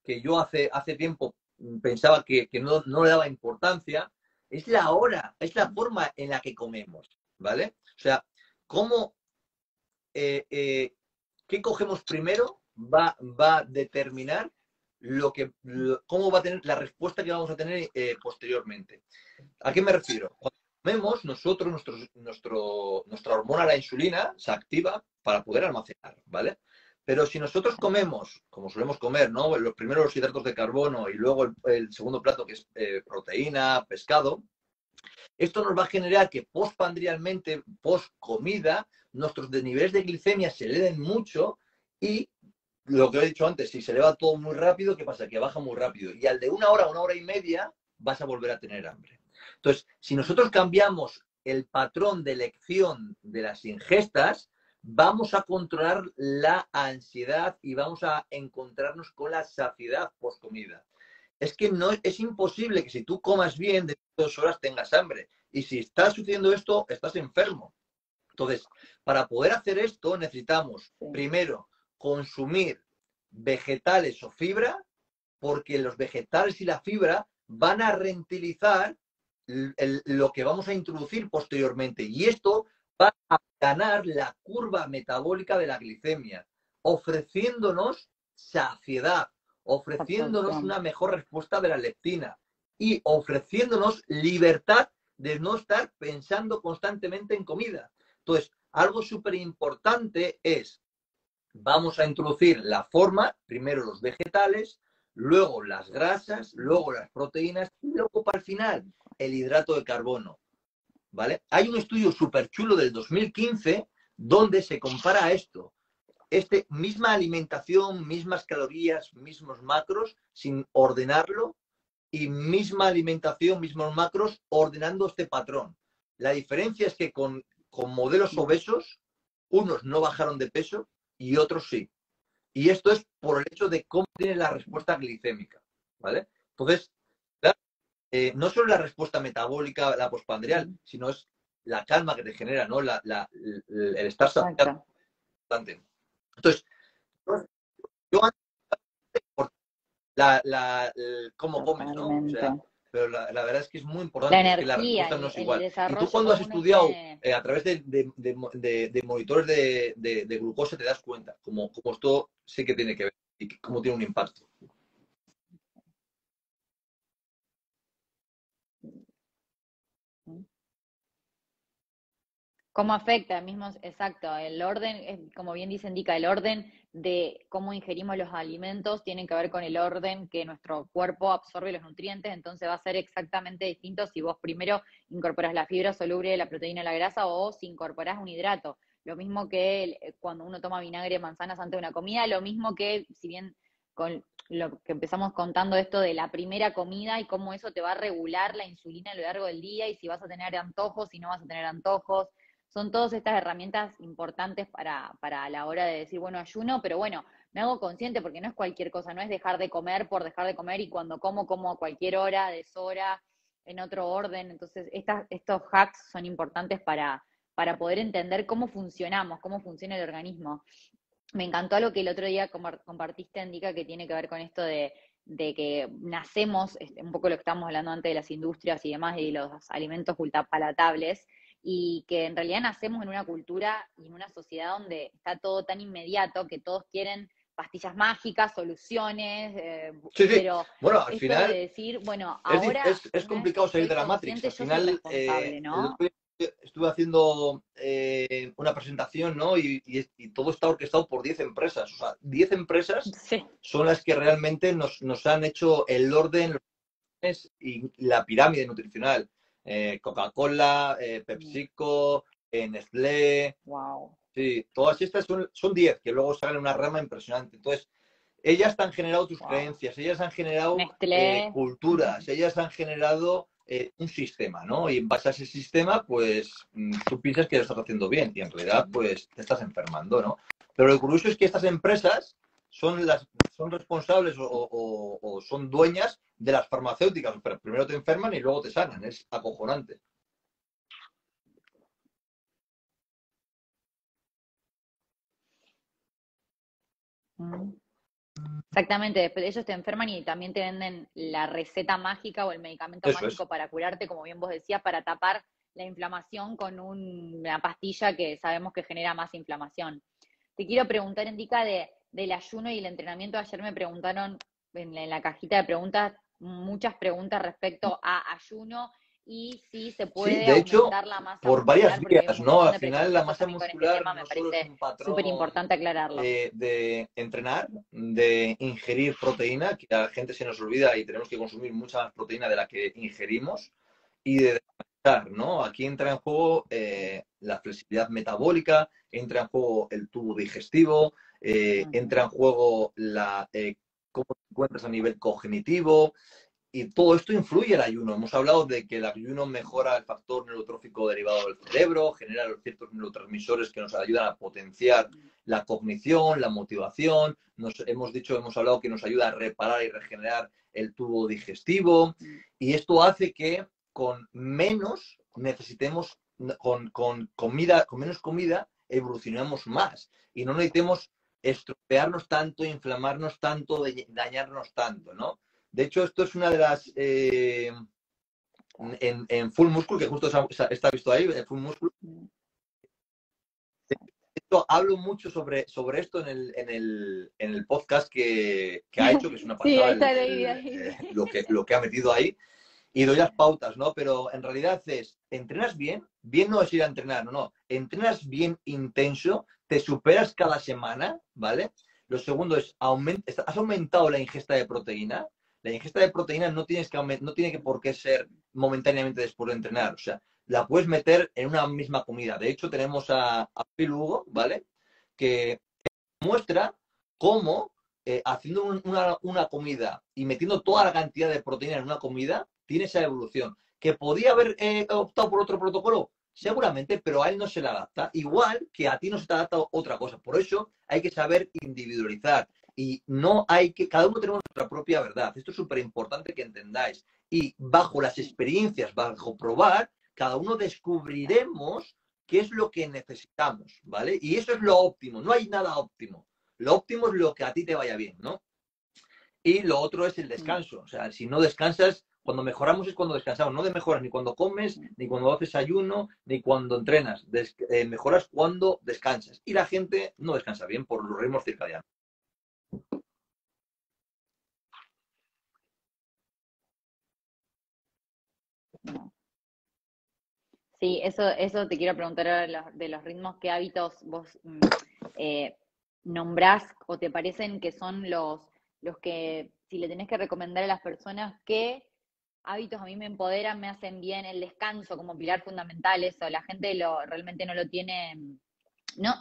que yo hace tiempo pensaba que no le daba importancia, es la hora, es la forma en la que comemos, ¿vale? O sea, ¿qué cogemos primero? Va a determinar cómo va a tener la respuesta que vamos a tener posteriormente. ¿A qué me refiero? Cuando comemos, nosotros, nuestra hormona, la insulina, se activa para poder almacenar, ¿vale? Pero si nosotros comemos, como solemos comer, ¿no? Los primeros los hidratos de carbono y luego el segundo plato que es proteína, pescado, esto nos va a generar que postpandrialmente, post comida, nuestros niveles de glicemia se eleven mucho y lo que he dicho antes, si se eleva todo muy rápido, ¿qué pasa? Que baja muy rápido. Y al de 1 hora a 1 hora y media, vas a volver a tener hambre. Entonces, si nosotros cambiamos el patrón de elección de las ingestas, vamos a controlar la ansiedad y vamos a encontrarnos con la saciedad post comida. Es que no es imposible que si tú comas bien de 2 horas tengas hambre. Y si está sucediendo esto, estás enfermo. Entonces, para poder hacer esto necesitamos, primero, consumir vegetales o fibra, porque los vegetales y la fibra van a reutilizar lo que vamos a introducir posteriormente. Y esto va a ganar la curva metabólica de la glicemia, ofreciéndonos saciedad, ofreciéndonos una mejor respuesta de la leptina y ofreciéndonos libertad de no estar pensando constantemente en comida. Entonces, algo súper importante es, vamos a introducir la forma, primero los vegetales, luego las grasas, luego las proteínas y luego para el final el hidrato de carbono, ¿vale? Hay un estudio súper chulo del 2015 donde se compara esto. Misma alimentación, mismas calorías, mismos macros, sin ordenarlo, y misma alimentación, mismos macros, ordenando este patrón. La diferencia es que con modelos obesos, unos no bajaron de peso y otros sí. Y esto es por el hecho de cómo tiene la respuesta glicémica, ¿vale? Entonces, claro, no solo la respuesta metabólica, la postpandrial, sino es la calma que te genera, ¿no? El estar saciado. Entonces, yo cómo comes, ¿no? O sea, pero la verdad es que es muy importante, la es que la energía, respuesta no es igual. el ¿Y tú cuando has desarrollo estudiado a través de monitores de glucosa te das cuenta cómo esto sí que tiene que ver y cómo tiene un impacto? ¿Cómo afecta? Mismo, exacto, el orden, como bien dice, indica, el orden de cómo ingerimos los alimentos tiene que ver con el orden que nuestro cuerpo absorbe los nutrientes, entonces va a ser exactamente distinto si vos primero incorporás la fibra soluble, la proteína, la grasa, o si incorporás un hidrato. Lo mismo que cuando uno toma vinagre de manzanas antes de una comida, lo mismo que, si bien con lo que empezamos contando esto de la primera comida y cómo eso te va a regular la insulina a lo largo del día y si vas a tener antojos, si no vas a tener antojos, son todas estas herramientas importantes para la hora de decir, bueno, ayuno, pero bueno, me hago consciente porque no es cualquier cosa, no es dejar de comer por dejar de comer y cuando como a cualquier hora, deshora, en otro orden. Entonces, estos hacks son importantes para poder entender cómo funcionamos, cómo funciona el organismo. Me encantó algo que el otro día compartiste, Indica, que tiene que ver con esto de que nacemos, un poco lo que estábamos hablando antes de las industrias y demás, y los alimentos ultrapalatables, y que en realidad nacemos en una cultura y en una sociedad donde está todo tan inmediato que todos quieren pastillas mágicas, soluciones, Sí, sí. pero Bueno, al esto de final decir, bueno, es, ahora es una vez que complicado salir soy de la Matrix. consciente, Al yo soy final, responsable, el ¿no? otro día estuve haciendo una presentación, ¿no? Y todo está orquestado por 10 empresas. O sea, 10 empresas Sí. son las que realmente nos han hecho el orden y la pirámide nutricional. Coca-Cola, PepsiCo, Nestlé, Wow. sí, todas estas son 10 que luego salen una rama impresionante. Entonces, ellas han generado tus Wow. creencias, ellas han generado Nestlé. culturas, ellas han generado un sistema, ¿no? Y en base a ese sistema, pues tú piensas que lo estás haciendo bien y en realidad, pues te estás enfermando, ¿no? Pero lo curioso es que estas empresas son responsables o son dueñas de las farmacéuticas. Pero primero te enferman y luego te sanan. Es acojonante. Mm. Exactamente, después ellos te enferman y también te venden la receta mágica o el medicamento Eso es. mágico para curarte, como bien vos decías, para tapar la inflamación con una pastilla que sabemos que genera más inflamación. Te quiero preguntar, Indica, del ayuno y el entrenamiento. Ayer me preguntaron en la cajita de preguntas muchas preguntas respecto a ayuno y si se Sí, puede de hecho, aumentar la masa por varias muscular, porque hay un vías, ¿no? montón Al de final la preconceptos masa también con este muscular tema, me no solo es parece un súper patrón importante aclararlo. de entrenar, de ingerir proteína, que a la gente se nos olvida y tenemos que consumir mucha más proteína de la que ingerimos, y de descansar, ¿no? Aquí entra en juego la flexibilidad metabólica, entra en juego el tubo digestivo, entra en Ujú. juego cómo te encuentras a nivel cognitivo, y todo esto influye el ayuno. Hemos hablado de que el ayuno mejora el factor neurotrófico derivado del cerebro, genera ciertos neurotransmisores que nos ayudan a potenciar la cognición, la motivación. Hemos hablado que nos ayuda a reparar y regenerar el tubo digestivo. Y esto hace que con menos necesitemos, con menos comida, evolucionamos más. Y no necesitemos estropearnos tanto, inflamarnos tanto, dañarnos tanto, ¿no? De hecho, esto es una de las. En Full Muscle, que justo está visto ahí, en Full Muscle. Esto, hablo mucho sobre esto en el podcast que ha hecho, que es una Sí, pasada ahí está, ahí. lo que ha metido ahí. Y doy las pautas, ¿no? Pero en realidad ¿entrenas bien? Bien no es ir a entrenar, no. Entrenas bien intenso, te superas cada semana, ¿vale? Lo segundo es, ¿has aumentado la ingesta de proteína? La ingesta de proteína no tiene que por qué ser momentáneamente después de entrenar. O sea, la puedes meter en una misma comida. De hecho, tenemos a Phil Hugo, ¿vale? Que muestra cómo haciendo una comida y metiendo toda la cantidad de proteína en una comida, tiene esa evolución. ¿Que podía haber optado por otro protocolo? Seguramente, pero a él no se le adapta. Igual que a ti no se te adapta otra cosa. Por eso hay que saber individualizar. Y no hay que, cada uno tenemos nuestra propia verdad. Esto es súper importante que entendáis. Y bajo las experiencias, bajo probar, cada uno descubriremos qué es lo que necesitamos, ¿vale? Y eso es lo óptimo, no hay nada óptimo. Lo óptimo es lo que a ti te vaya bien, ¿no? Y lo otro es el descanso. O sea, si no descansas, cuando mejoramos es cuando descansamos. No mejoras ni cuando comes, ni cuando haces ayuno, ni cuando entrenas. Mejoras cuando descansas. Y la gente no descansa bien por los ritmos circadianos. No. Sí, eso te quiero preguntar ahora de los ritmos, ¿qué hábitos vos eh, nombrás o te parecen que son los que, si le tenés que recomendar a las personas, qué hábitos a mí me empoderan, me hacen bien, el descanso como pilar fundamental, eso, la gente realmente no lo tiene,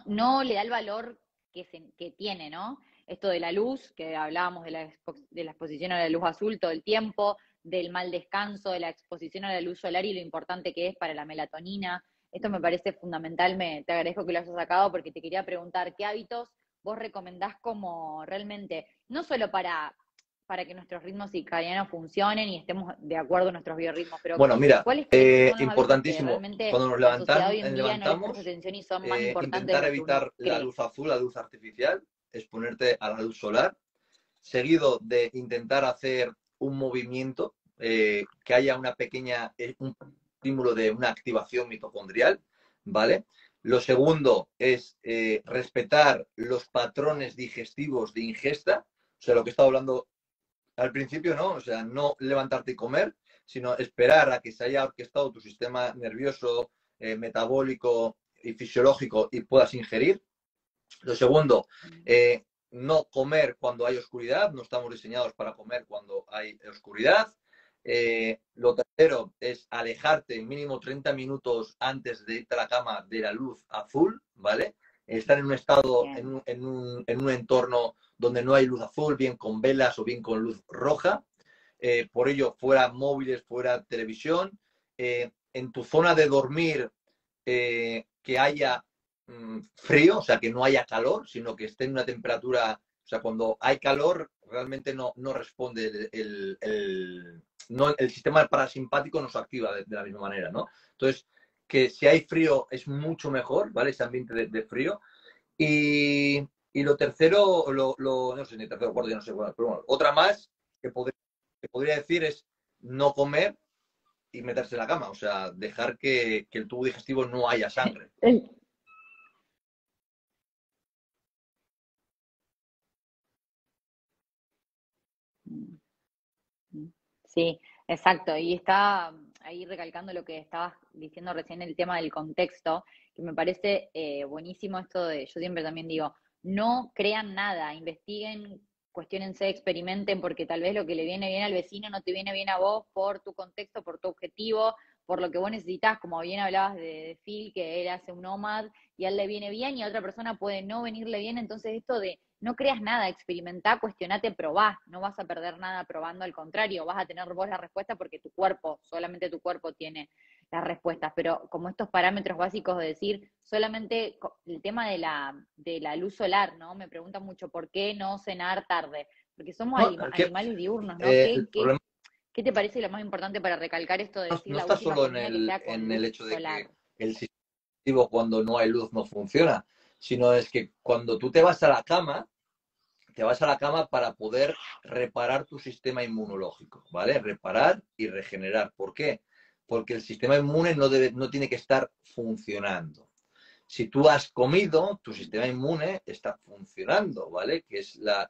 no le da el valor que tiene, ¿no? Esto de la luz, que hablábamos de la exposición a la luz azul todo el tiempo, del mal descanso, de la exposición a la luz solar y lo importante que es para la melatonina. Esto me parece fundamental, te agradezco que lo hayas sacado porque te quería preguntar qué hábitos vos recomendás como realmente, no solo para que nuestros ritmos circadianos funcionen y estemos de acuerdo en nuestros biorritmos, pero Bueno, mira, ¿cuáles crees que son los hábitos que importantísimo, realmente cuando nos la sociedad hoy en día no les presta levantamos, atención y son más importantes intentar de lo que uno evitar la cree? luz azul, la luz artificial, exponerte a la luz solar, seguido de intentar hacer un movimiento, que haya una pequeña, un estímulo de una activación mitocondrial, ¿vale? Lo segundo es respetar los patrones digestivos de ingesta, o sea, lo que estaba hablando al principio, ¿no? O sea, no levantarte y comer, sino esperar a que se haya orquestado tu sistema nervioso, metabólico y fisiológico y puedas ingerir. Lo segundo, no comer cuando hay oscuridad, no estamos diseñados para comer cuando hay oscuridad. Lo tercero es alejarte mínimo 30 minutos antes de irte a la cama de la luz azul, ¿vale? Estar en un estado, Bien, en un entorno donde no hay luz azul, bien con velas o bien con luz roja. Por ello, fuera móviles, fuera televisión. En tu zona de dormir, que haya frío, o sea, que no haya calor, sino que esté en una temperatura, o sea, cuando hay calor, realmente no responde no, el sistema parasimpático no se activa de la misma manera, ¿no? Entonces, que si hay frío es mucho mejor, ¿vale? Ese ambiente de frío. Y lo tercero, no sé, ni tercero, cuarto, ya no sé, bueno, pero bueno, otra más que podría decir es no comer y meterse en la cama, o sea, dejar que el tubo digestivo no haya sangre. sí, exacto. Y está ahí recalcando lo que estabas diciendo recién, el tema del contexto, que me parece buenísimo esto de, yo siempre también digo, no crean nada, investiguen, cuestionense, experimenten, porque tal vez lo que le viene bien al vecino no te viene bien a vos por tu contexto, por tu objetivo, por lo que vos necesitas, como bien hablabas de Phil, que él hace un nómad y a él le viene bien y a otra persona puede no venirle bien, entonces esto de no creas nada, experimentá, cuestionate, probá, no vas a perder nada probando, al contrario, vas a tener vos la respuesta porque tu cuerpo, solamente tu cuerpo tiene las respuestas, pero como estos parámetros básicos de decir, solamente el tema de la luz solar, ¿no? Me preguntan mucho por qué no cenar tarde, porque somos No, animales diurnos, ¿no? el problema ¿Qué te parece lo más importante para recalcar esto de decir no la está última solo comida que sea con en el luz hecho de que solar? el sistema cuando no hay luz no funciona, sino es que cuando tú te vas a la cama para poder reparar tu sistema inmunológico, ¿vale? Reparar y regenerar. ¿Por qué? Porque el sistema inmune no tiene que estar funcionando. Si tú has comido, tu sistema inmune está funcionando, ¿vale? Que es la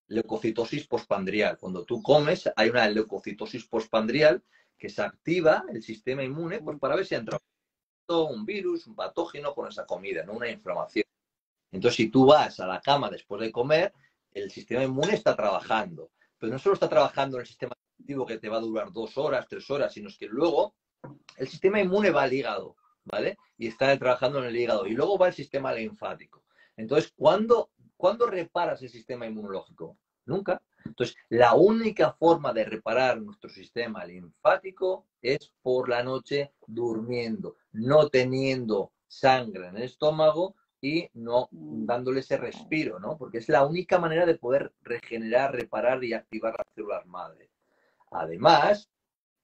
leucocitosis postpandrial. Cuando tú comes, hay una leucocitosis postpandrial que se activa el sistema inmune pues, para ver si ha entrado un virus, un patógeno con esa comida, no una inflamación. Entonces, si tú vas a la cama después de comer, el sistema inmune está trabajando. Pero no solo está trabajando en el sistema digestivo que te va a durar 2 horas, 3 horas, sino es que luego el sistema inmune va al hígado, ¿vale? Y está trabajando en el hígado. Y luego va el sistema linfático. Entonces, ¿cuándo reparas el sistema inmunológico? Nunca. Entonces, la única forma de reparar nuestro sistema linfático es por la noche durmiendo, no teniendo sangre en el estómago y no Mm, dándole ese respiro, ¿no? Porque es la única manera de poder regenerar, reparar y activar las células madre. Además,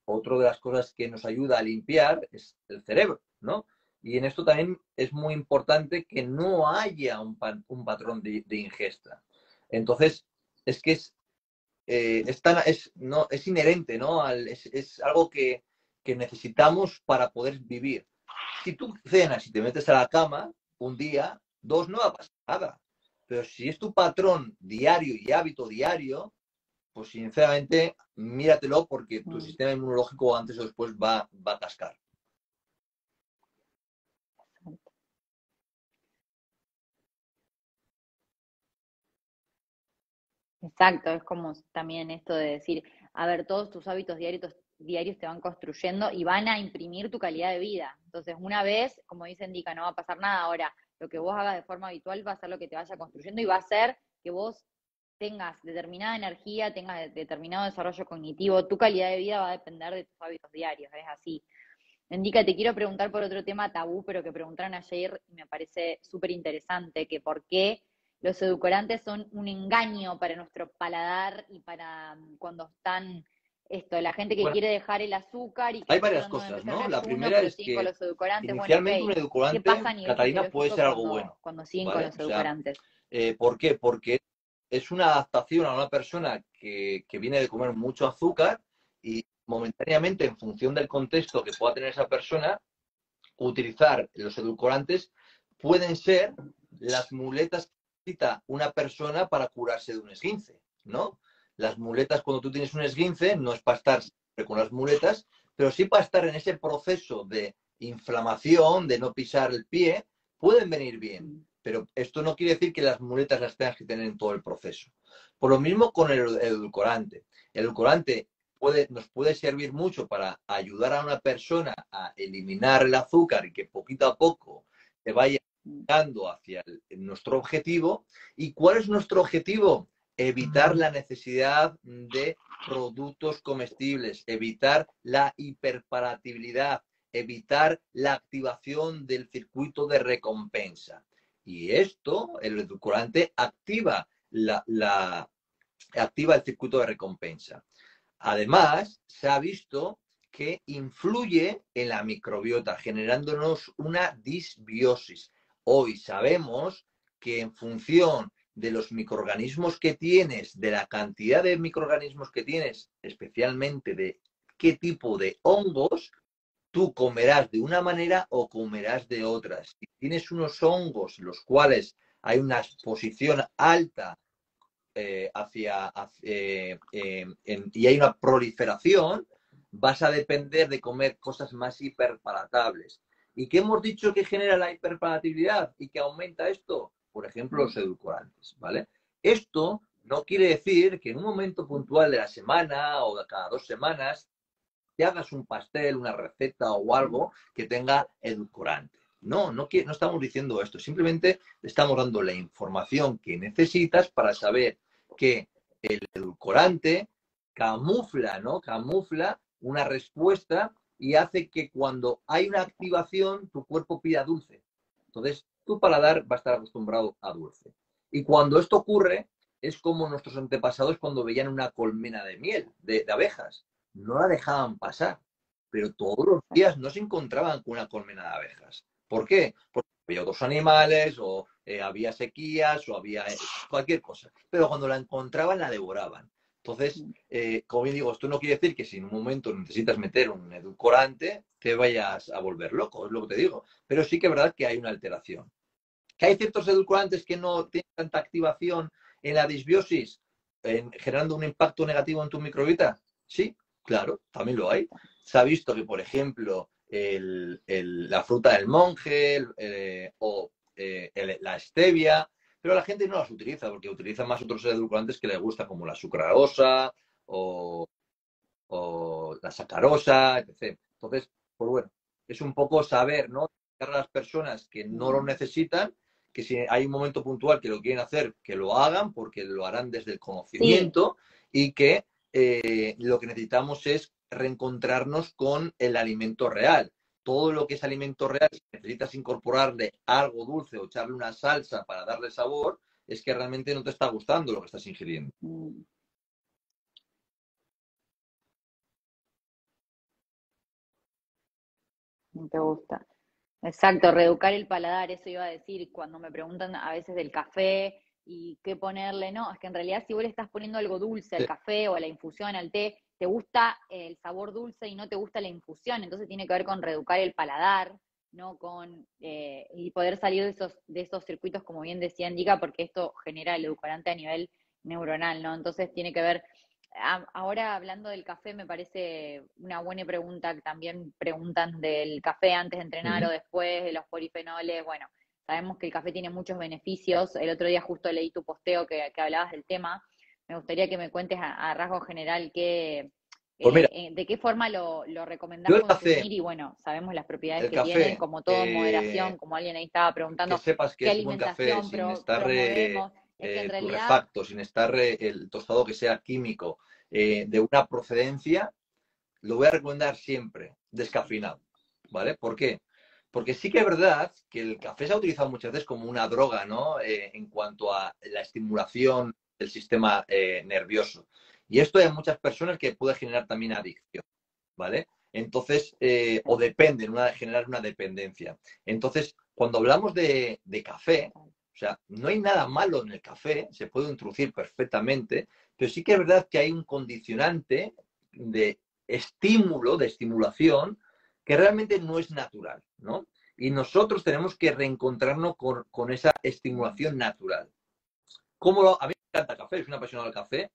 otra de las cosas que nos ayuda a limpiar es el cerebro, ¿no? Y en esto también es muy importante que no haya un patrón de ingesta. Entonces, es que no, es inherente, ¿no? Es algo que necesitamos para poder vivir. Si tú cenas y te metes a la cama, un día, dos, no va a pasar nada. Pero si es tu patrón diario y hábito diario, pues sinceramente, míratelo porque tu sistema inmunológico antes o después va a cascar. Exacto, es como también esto de decir, a ver, todos tus hábitos diarios te van construyendo y van a imprimir tu calidad de vida. Entonces, una vez, como dice Indica, no va a pasar nada. Ahora, lo que vos hagas de forma habitual va a ser lo que te vaya construyendo y va a ser que vos tengas determinada energía, tengas determinado desarrollo cognitivo. Tu calidad de vida va a depender de tus hábitos diarios, es así. Indica, te quiero preguntar por otro tema tabú, pero que preguntaron ayer y me parece súper interesante, que por qué los edulcorantes son un engaño para nuestro paladar y para cuando están la gente que Bueno, quiere dejar el azúcar y que hay está varias tratando de cosas, empezar un ¿no? La ayuno, primera pero es siguen con que los edulcorantes. Bueno, ok, inicialmente un ¿qué pasa edulcorante, a nivel Catalina, puede fisiológico ser algo bueno, cuando siguen con ¿vale? los O sea, edulcorantes? ¿por qué? Porque es una adaptación a una persona que viene de comer mucho azúcar y momentáneamente, en función del contexto que pueda tener esa persona, utilizar los edulcorantes pueden ser las muletas que necesita una persona para curarse de un esguince, ¿no? Las muletas, cuando tú tienes un esguince, no es para estar siempre con las muletas, pero sí para estar en ese proceso de inflamación, de no pisar el pie, pueden venir bien. Pero esto no quiere decir que las muletas las tengas que tener en todo el proceso. Por lo mismo con el edulcorante. El edulcorante nos puede servir mucho para ayudar a una persona a eliminar el azúcar y que poquito a poco se vaya dando hacia nuestro objetivo. ¿Y cuál es nuestro objetivo? Evitar la necesidad de productos comestibles, evitar la hiperpalatabilidad, evitar la activación del circuito de recompensa. Y esto, el edulcorante, activa el circuito de recompensa. Además, se ha visto que influye en la microbiota, generándonos una disbiosis. Hoy sabemos que en función de los microorganismos que tienes, de la cantidad de microorganismos que tienes, especialmente de qué tipo de hongos, tú comerás de una manera o comerás de otra. Si tienes unos hongos los cuales hay una exposición alta y hay una proliferación, vas a depender de comer cosas más hiperpalatables. ¿Y qué hemos dicho que genera la hiperpalatabilidad y que aumenta esto? Por ejemplo, los edulcorantes, ¿vale? Esto no quiere decir que en un momento puntual de la semana o de cada 2 semanas te hagas un pastel, una receta o algo que tenga edulcorante. No, no estamos diciendo esto, simplemente estamos dando la información que necesitas para saber que el edulcorante camufla, ¿no? Camufla una respuesta y hace que cuando hay una activación tu cuerpo pida dulce. Entonces, tu paladar va a estar acostumbrado a dulce. Y cuando esto ocurre, es como nuestros antepasados cuando veían una colmena de miel, de abejas. No la dejaban pasar, pero todos los días no se encontraban con una colmena de abejas. ¿Por qué? Porque había otros animales o había sequías o había cualquier cosa. Pero cuando la encontraban, la devoraban. Entonces, como bien digo, esto no quiere decir que si en un momento necesitas meter un edulcorante, te vayas a volver loco, es lo que te digo. Pero sí que es verdad que hay una alteración. ¿Que hay ciertos edulcorantes que no tienen tanta activación en la disbiosis, generando un impacto negativo en tu microbiota? Sí, claro, también lo hay. Se ha visto que, por ejemplo, la fruta del monje o la stevia, pero la gente no las utiliza porque utiliza más otros edulcorantes que les gusta, como la sucrarosa o, o la sacarosa, etc. Entonces, pues bueno, es un poco saber, ¿no? A las personas que no lo necesitan, que si hay un momento puntual que lo quieren hacer, que lo hagan, porque lo harán desde el Sí, conocimiento y que lo que necesitamos es reencontrarnos con el alimento real. Todo lo que es alimento real, si necesitas incorporarle algo dulce o echarle una salsa para darle sabor, es que realmente no te está gustando lo que estás ingiriendo. no te gusta. Exacto, reeducar el paladar, eso iba a decir cuando me preguntan a veces del café y qué ponerle, no, es que en realidad si vos le estás poniendo algo dulce al café o a la infusión, al té, te gusta el sabor dulce y no te gusta la infusión, entonces tiene que ver con reeducar el paladar, ¿no? Y poder salir de esos circuitos, como bien decía Indica, porque esto genera el edulcorante a nivel neuronal, ¿no? Entonces tiene que ver ahora hablando del café, me parece una buena pregunta, que también preguntan del café antes de entrenar o Ujú. después, de los polifenoles. Bueno, sabemos que el café tiene muchos beneficios. El otro día justo leí tu posteo que hablabas del tema. Me gustaría que me cuentes a rasgo general Pues mira, de qué forma lo recomendás yo consumir y bueno, sabemos las propiedades el que tiene, café, como todo en moderación, como alguien ahí estaba que preguntando sepas que qué es buen café alimentación sin estar promovemos. Es que en realidad, turrefacto, sin estar el tostado que sea químico, de una procedencia, lo voy a recomendar siempre descafeinado, ¿vale? ¿Por qué? Porque sí que es verdad que el café se ha utilizado muchas veces como una droga, ¿no? En cuanto a la estimulación del sistema nervioso. Y esto hay muchas personas que puede generar también adicción, ¿vale? Entonces, o dependen, generar una dependencia. Entonces, cuando hablamos de café, o sea, no hay nada malo en el café, se puede introducir perfectamente, pero sí que es verdad que hay un condicionante de estímulo, de estimulación, que realmente no es natural, ¿no? Y nosotros tenemos que reencontrarnos con esa estimulación natural. A mí me encanta el café, soy una apasionado del café,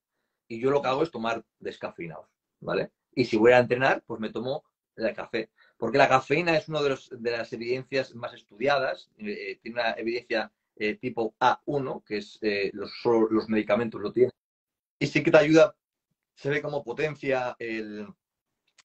y yo lo que hago es tomar descafeinados, ¿vale? Y si voy a entrenar, pues me tomo el café. Porque la cafeína es una de las evidencias más estudiadas, tiene una evidencia tipo A1, que es solo los medicamentos lo tienen, y sí que te ayuda, se ve como potencia el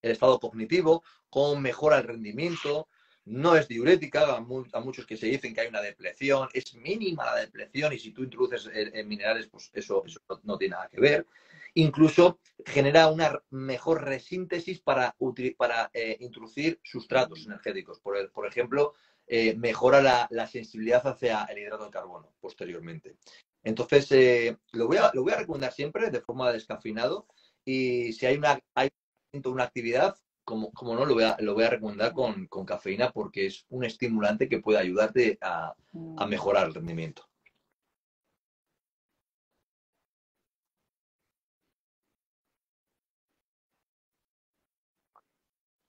estado cognitivo, cómo mejora el rendimiento. No es diurética, a muchos que se dicen que hay una depleción, es mínima la depleción y si tú introduces en minerales, pues eso no tiene nada que ver. Incluso genera una mejor resíntesis para introducir sustratos energéticos. Por ejemplo, mejora la sensibilidad hacia el hidrato de carbono posteriormente. Entonces, lo voy a recomendar siempre de forma descafeinado y si hay una actividad, como no, lo voy a recomendar con cafeína porque es un estimulante que puede ayudarte a mejorar el rendimiento.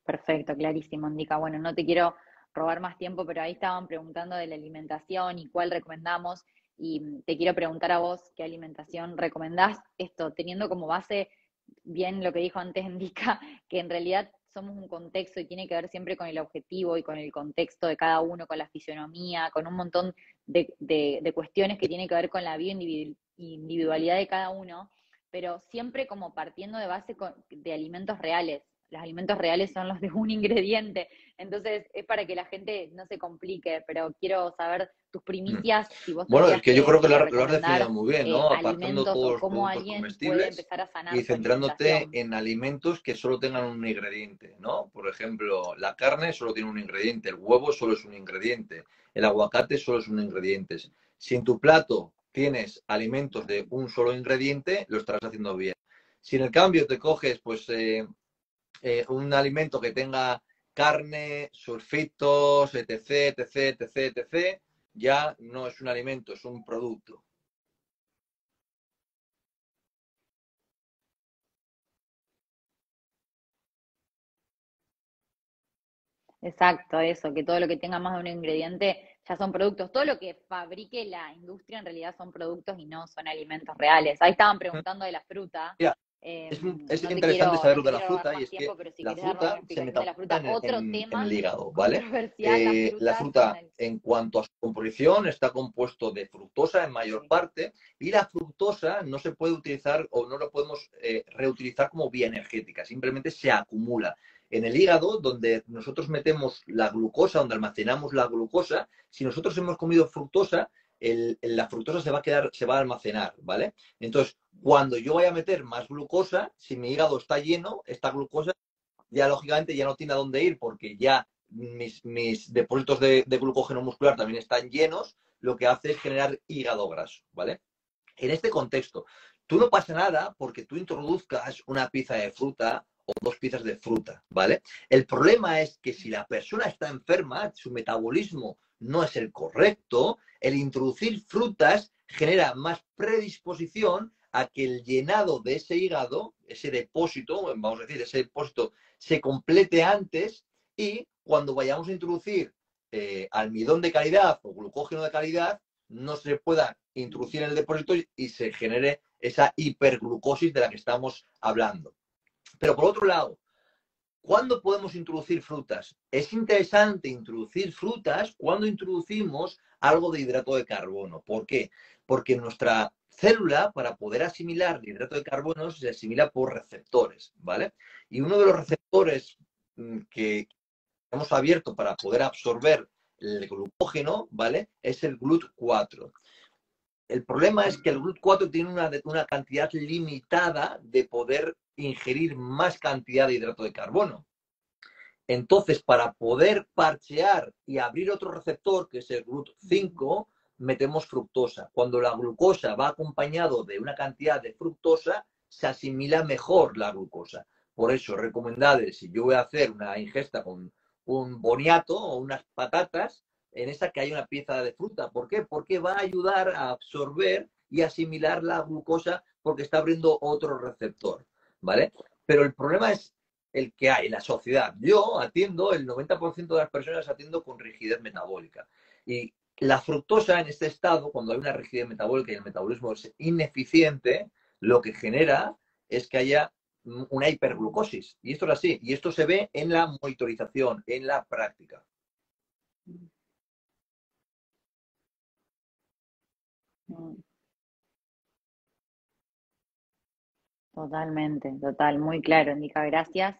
perfecto, clarísimo, Indica. Bueno, no te quiero robar más tiempo, pero ahí estaban preguntando de la alimentación y cuál recomendamos. Y te quiero preguntar a vos qué alimentación recomendás, esto teniendo como base bien lo que dijo antes Indica, que en realidad somos un contexto y tiene que ver siempre con el objetivo y con el contexto de cada uno, con la fisionomía, con un montón de cuestiones que tienen que ver con la bioindividualidad de cada uno, pero siempre como partiendo de base de alimentos reales. Los alimentos reales son los de un ingrediente, entonces es para que la gente no se complique, pero quiero saber tus primicias, si vos Bueno, es tendrías que yo creo que que lo has definido recomendar muy bien, ¿no? Apartando alimentos todos o los cómo productos alguien puede comestibles empezar a y sanar su centrándote alimentación. en alimentos que solo tengan un ingrediente, ¿no? Por ejemplo, la carne solo tiene un ingrediente, el huevo solo es un ingrediente, el aguacate solo es un ingrediente. Si en tu plato tienes alimentos de un solo ingrediente, lo estarás haciendo bien. Si en el cambio te coges, pues, un alimento que tenga carne, sulfitos, etc., etc., etc., etc., ya no es un alimento, es un producto. Exacto, eso, que todo lo que tenga más de un ingrediente ya son productos. Todo lo que fabrique la industria en realidad son productos y no son alimentos reales. Ahí estaban preguntando de la fruta. Mira, eh, es no te interesante quiero, saber no lo te de la quiero robar fruta y más es que tiempo, pero si la querés darnos una fruta se explicación de la metaboliza fruta, otro en tema el hígado, ¿vale? controversial, las La frutas con fruta, el... en cuanto a su composición, está compuesto de fructosa en mayor Sí. parte y la fructosa no se puede utilizar o no lo podemos reutilizar como vía energética, simplemente se acumula. En el hígado, donde nosotros metemos la glucosa, donde almacenamos la glucosa, si nosotros hemos comido fructosa, la fructosa se va a quedar, se va a almacenar, ¿vale? Entonces, cuando yo vaya a meter más glucosa, si mi hígado está lleno, esta glucosa ya lógicamente ya no tiene a dónde ir porque ya mis depósitos de glucógeno muscular también están llenos, lo que hace es generar hígado graso, ¿vale? En este contexto, tú no pasa nada porque tú introduzcas una pieza de fruta o dos piezas de fruta, ¿vale? El problema es que si la persona está enferma, su metabolismo no es el correcto, el introducir frutas genera más predisposición a que el llenado de ese hígado, ese depósito, vamos a decir, ese depósito se complete antes y cuando vayamos a introducir almidón de calidad o glucógeno de calidad, no se pueda introducir en el depósito y se genere esa hiperglucosis de la que estamos hablando. Pero por otro lado, ¿cuándo podemos introducir frutas? Es interesante introducir frutas cuando introducimos algo de hidrato de carbono. ¿Por qué? Porque nuestra célula, para poder asimilar el hidrato de carbono, se asimila por receptores, ¿vale? Y uno de los receptores que hemos abierto para poder absorber el glucógeno, ¿vale? Es el GLUT4. El problema es que el GLUT4 tiene una cantidad limitada de poder ingerir más cantidad de hidrato de carbono. Entonces, para poder parchear y abrir otro receptor, que es el GLUT5, metemos fructosa. Cuando la glucosa va acompañado de una cantidad de fructosa, se asimila mejor la glucosa. Por eso, recomendable, si yo voy a hacer una ingesta con un boniato o unas patatas, en esa que hay una pieza de fruta. ¿Por qué? Porque va a ayudar a absorber y asimilar la glucosa porque está abriendo otro receptor, ¿vale? Pero el problema es el que hay, la sociedad. Yo atiendo, el 90% de las personas atiendo con rigidez metabólica. Y la fructosa en este estado, cuando hay una rigidez metabólica y el metabolismo es ineficiente, lo que genera es que haya una hiperglucosis. Y esto es así. Y esto se ve en la monitorización, en la práctica. Totalmente, total, muy claro, Indica, gracias.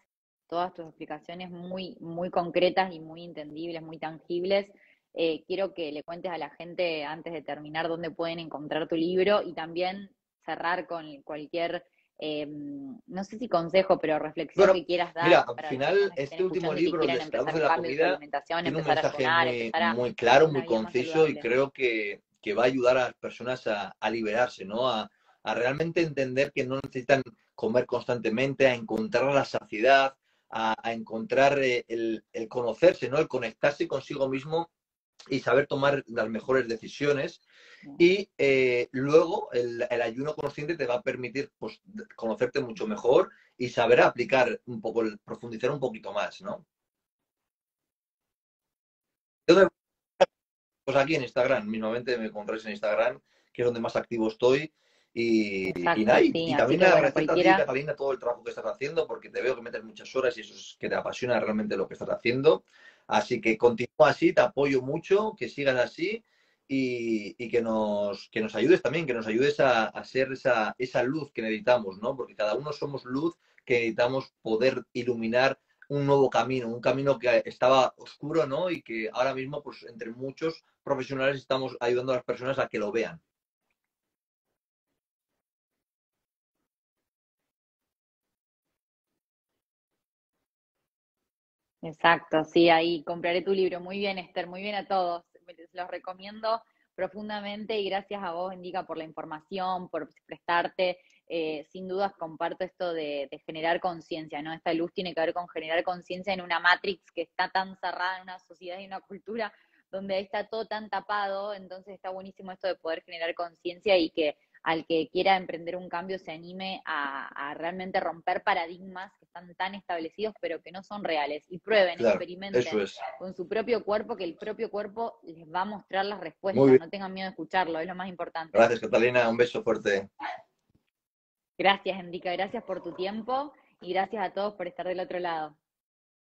Todas tus explicaciones muy, muy concretas y muy entendibles, muy tangibles. Quiero que le cuentes a la gente antes de terminar dónde pueden encontrar tu libro y también cerrar con cualquier, no sé si consejo, pero reflexión Bueno, que quieras mira, dar al para las final, personas que estén este último escuchando y que libro, El quieran esclavos empezar de un la cambio en su comida, alimentación, tiene un empezar a mensaje ayunar, muy, empezar a muy claro, una muy vida más conciso y saludable. creo que va a ayudar a las personas a liberarse, ¿no? A realmente entender que no necesitan comer constantemente, a encontrar la saciedad, a encontrar el conocerse, ¿no? El conectarse consigo mismo y saber tomar las mejores decisiones. Y luego el ayuno consciente te va a permitir pues, conocerte mucho mejor y saber aplicar un poco, profundizar un poquito más, ¿no? Entonces, pues aquí en Instagram, mismamente me encontráis en Instagram, que es donde más activo estoy. Exacto, sí. Y Así también que bueno, agradecerte a ti, cualquiera. Catalina, todo el trabajo que estás haciendo, porque te veo que metes muchas horas y eso es que te apasiona realmente lo que estás haciendo. Así que continúa así, te apoyo mucho, que sigas así y que nos ayudes también, que nos ayudes a ser esa luz que necesitamos, ¿no? Porque cada uno somos luz que necesitamos poder iluminar un camino que estaba oscuro, ¿no? Y que ahora mismo, pues entre muchos profesionales estamos ayudando a las personas a que lo vean. Exacto, sí, ahí compraré tu libro. Muy bien, Esther, muy bien a todos. Les los recomiendo profundamente y gracias a vos, Indica, por la información, por prestarte. Sin dudas comparto esto de generar conciencia, ¿no? Esta luz tiene que ver con generar conciencia en una matrix que está tan cerrada en una sociedad y una cultura donde está todo tan tapado, entonces está buenísimo esto de poder generar conciencia y que al que quiera emprender un cambio se anime a realmente romper paradigmas que están tan establecidos pero que no son reales y prueben, Claro, eso experimenten es. con su propio cuerpo que el propio cuerpo les va a mostrar las Muy respuestas, bien. no tengan miedo de escucharlo, es lo más importante. Gracias, Catalina. Un beso fuerte. Gracias, Enrique, gracias por tu tiempo y gracias a todos por estar del otro lado.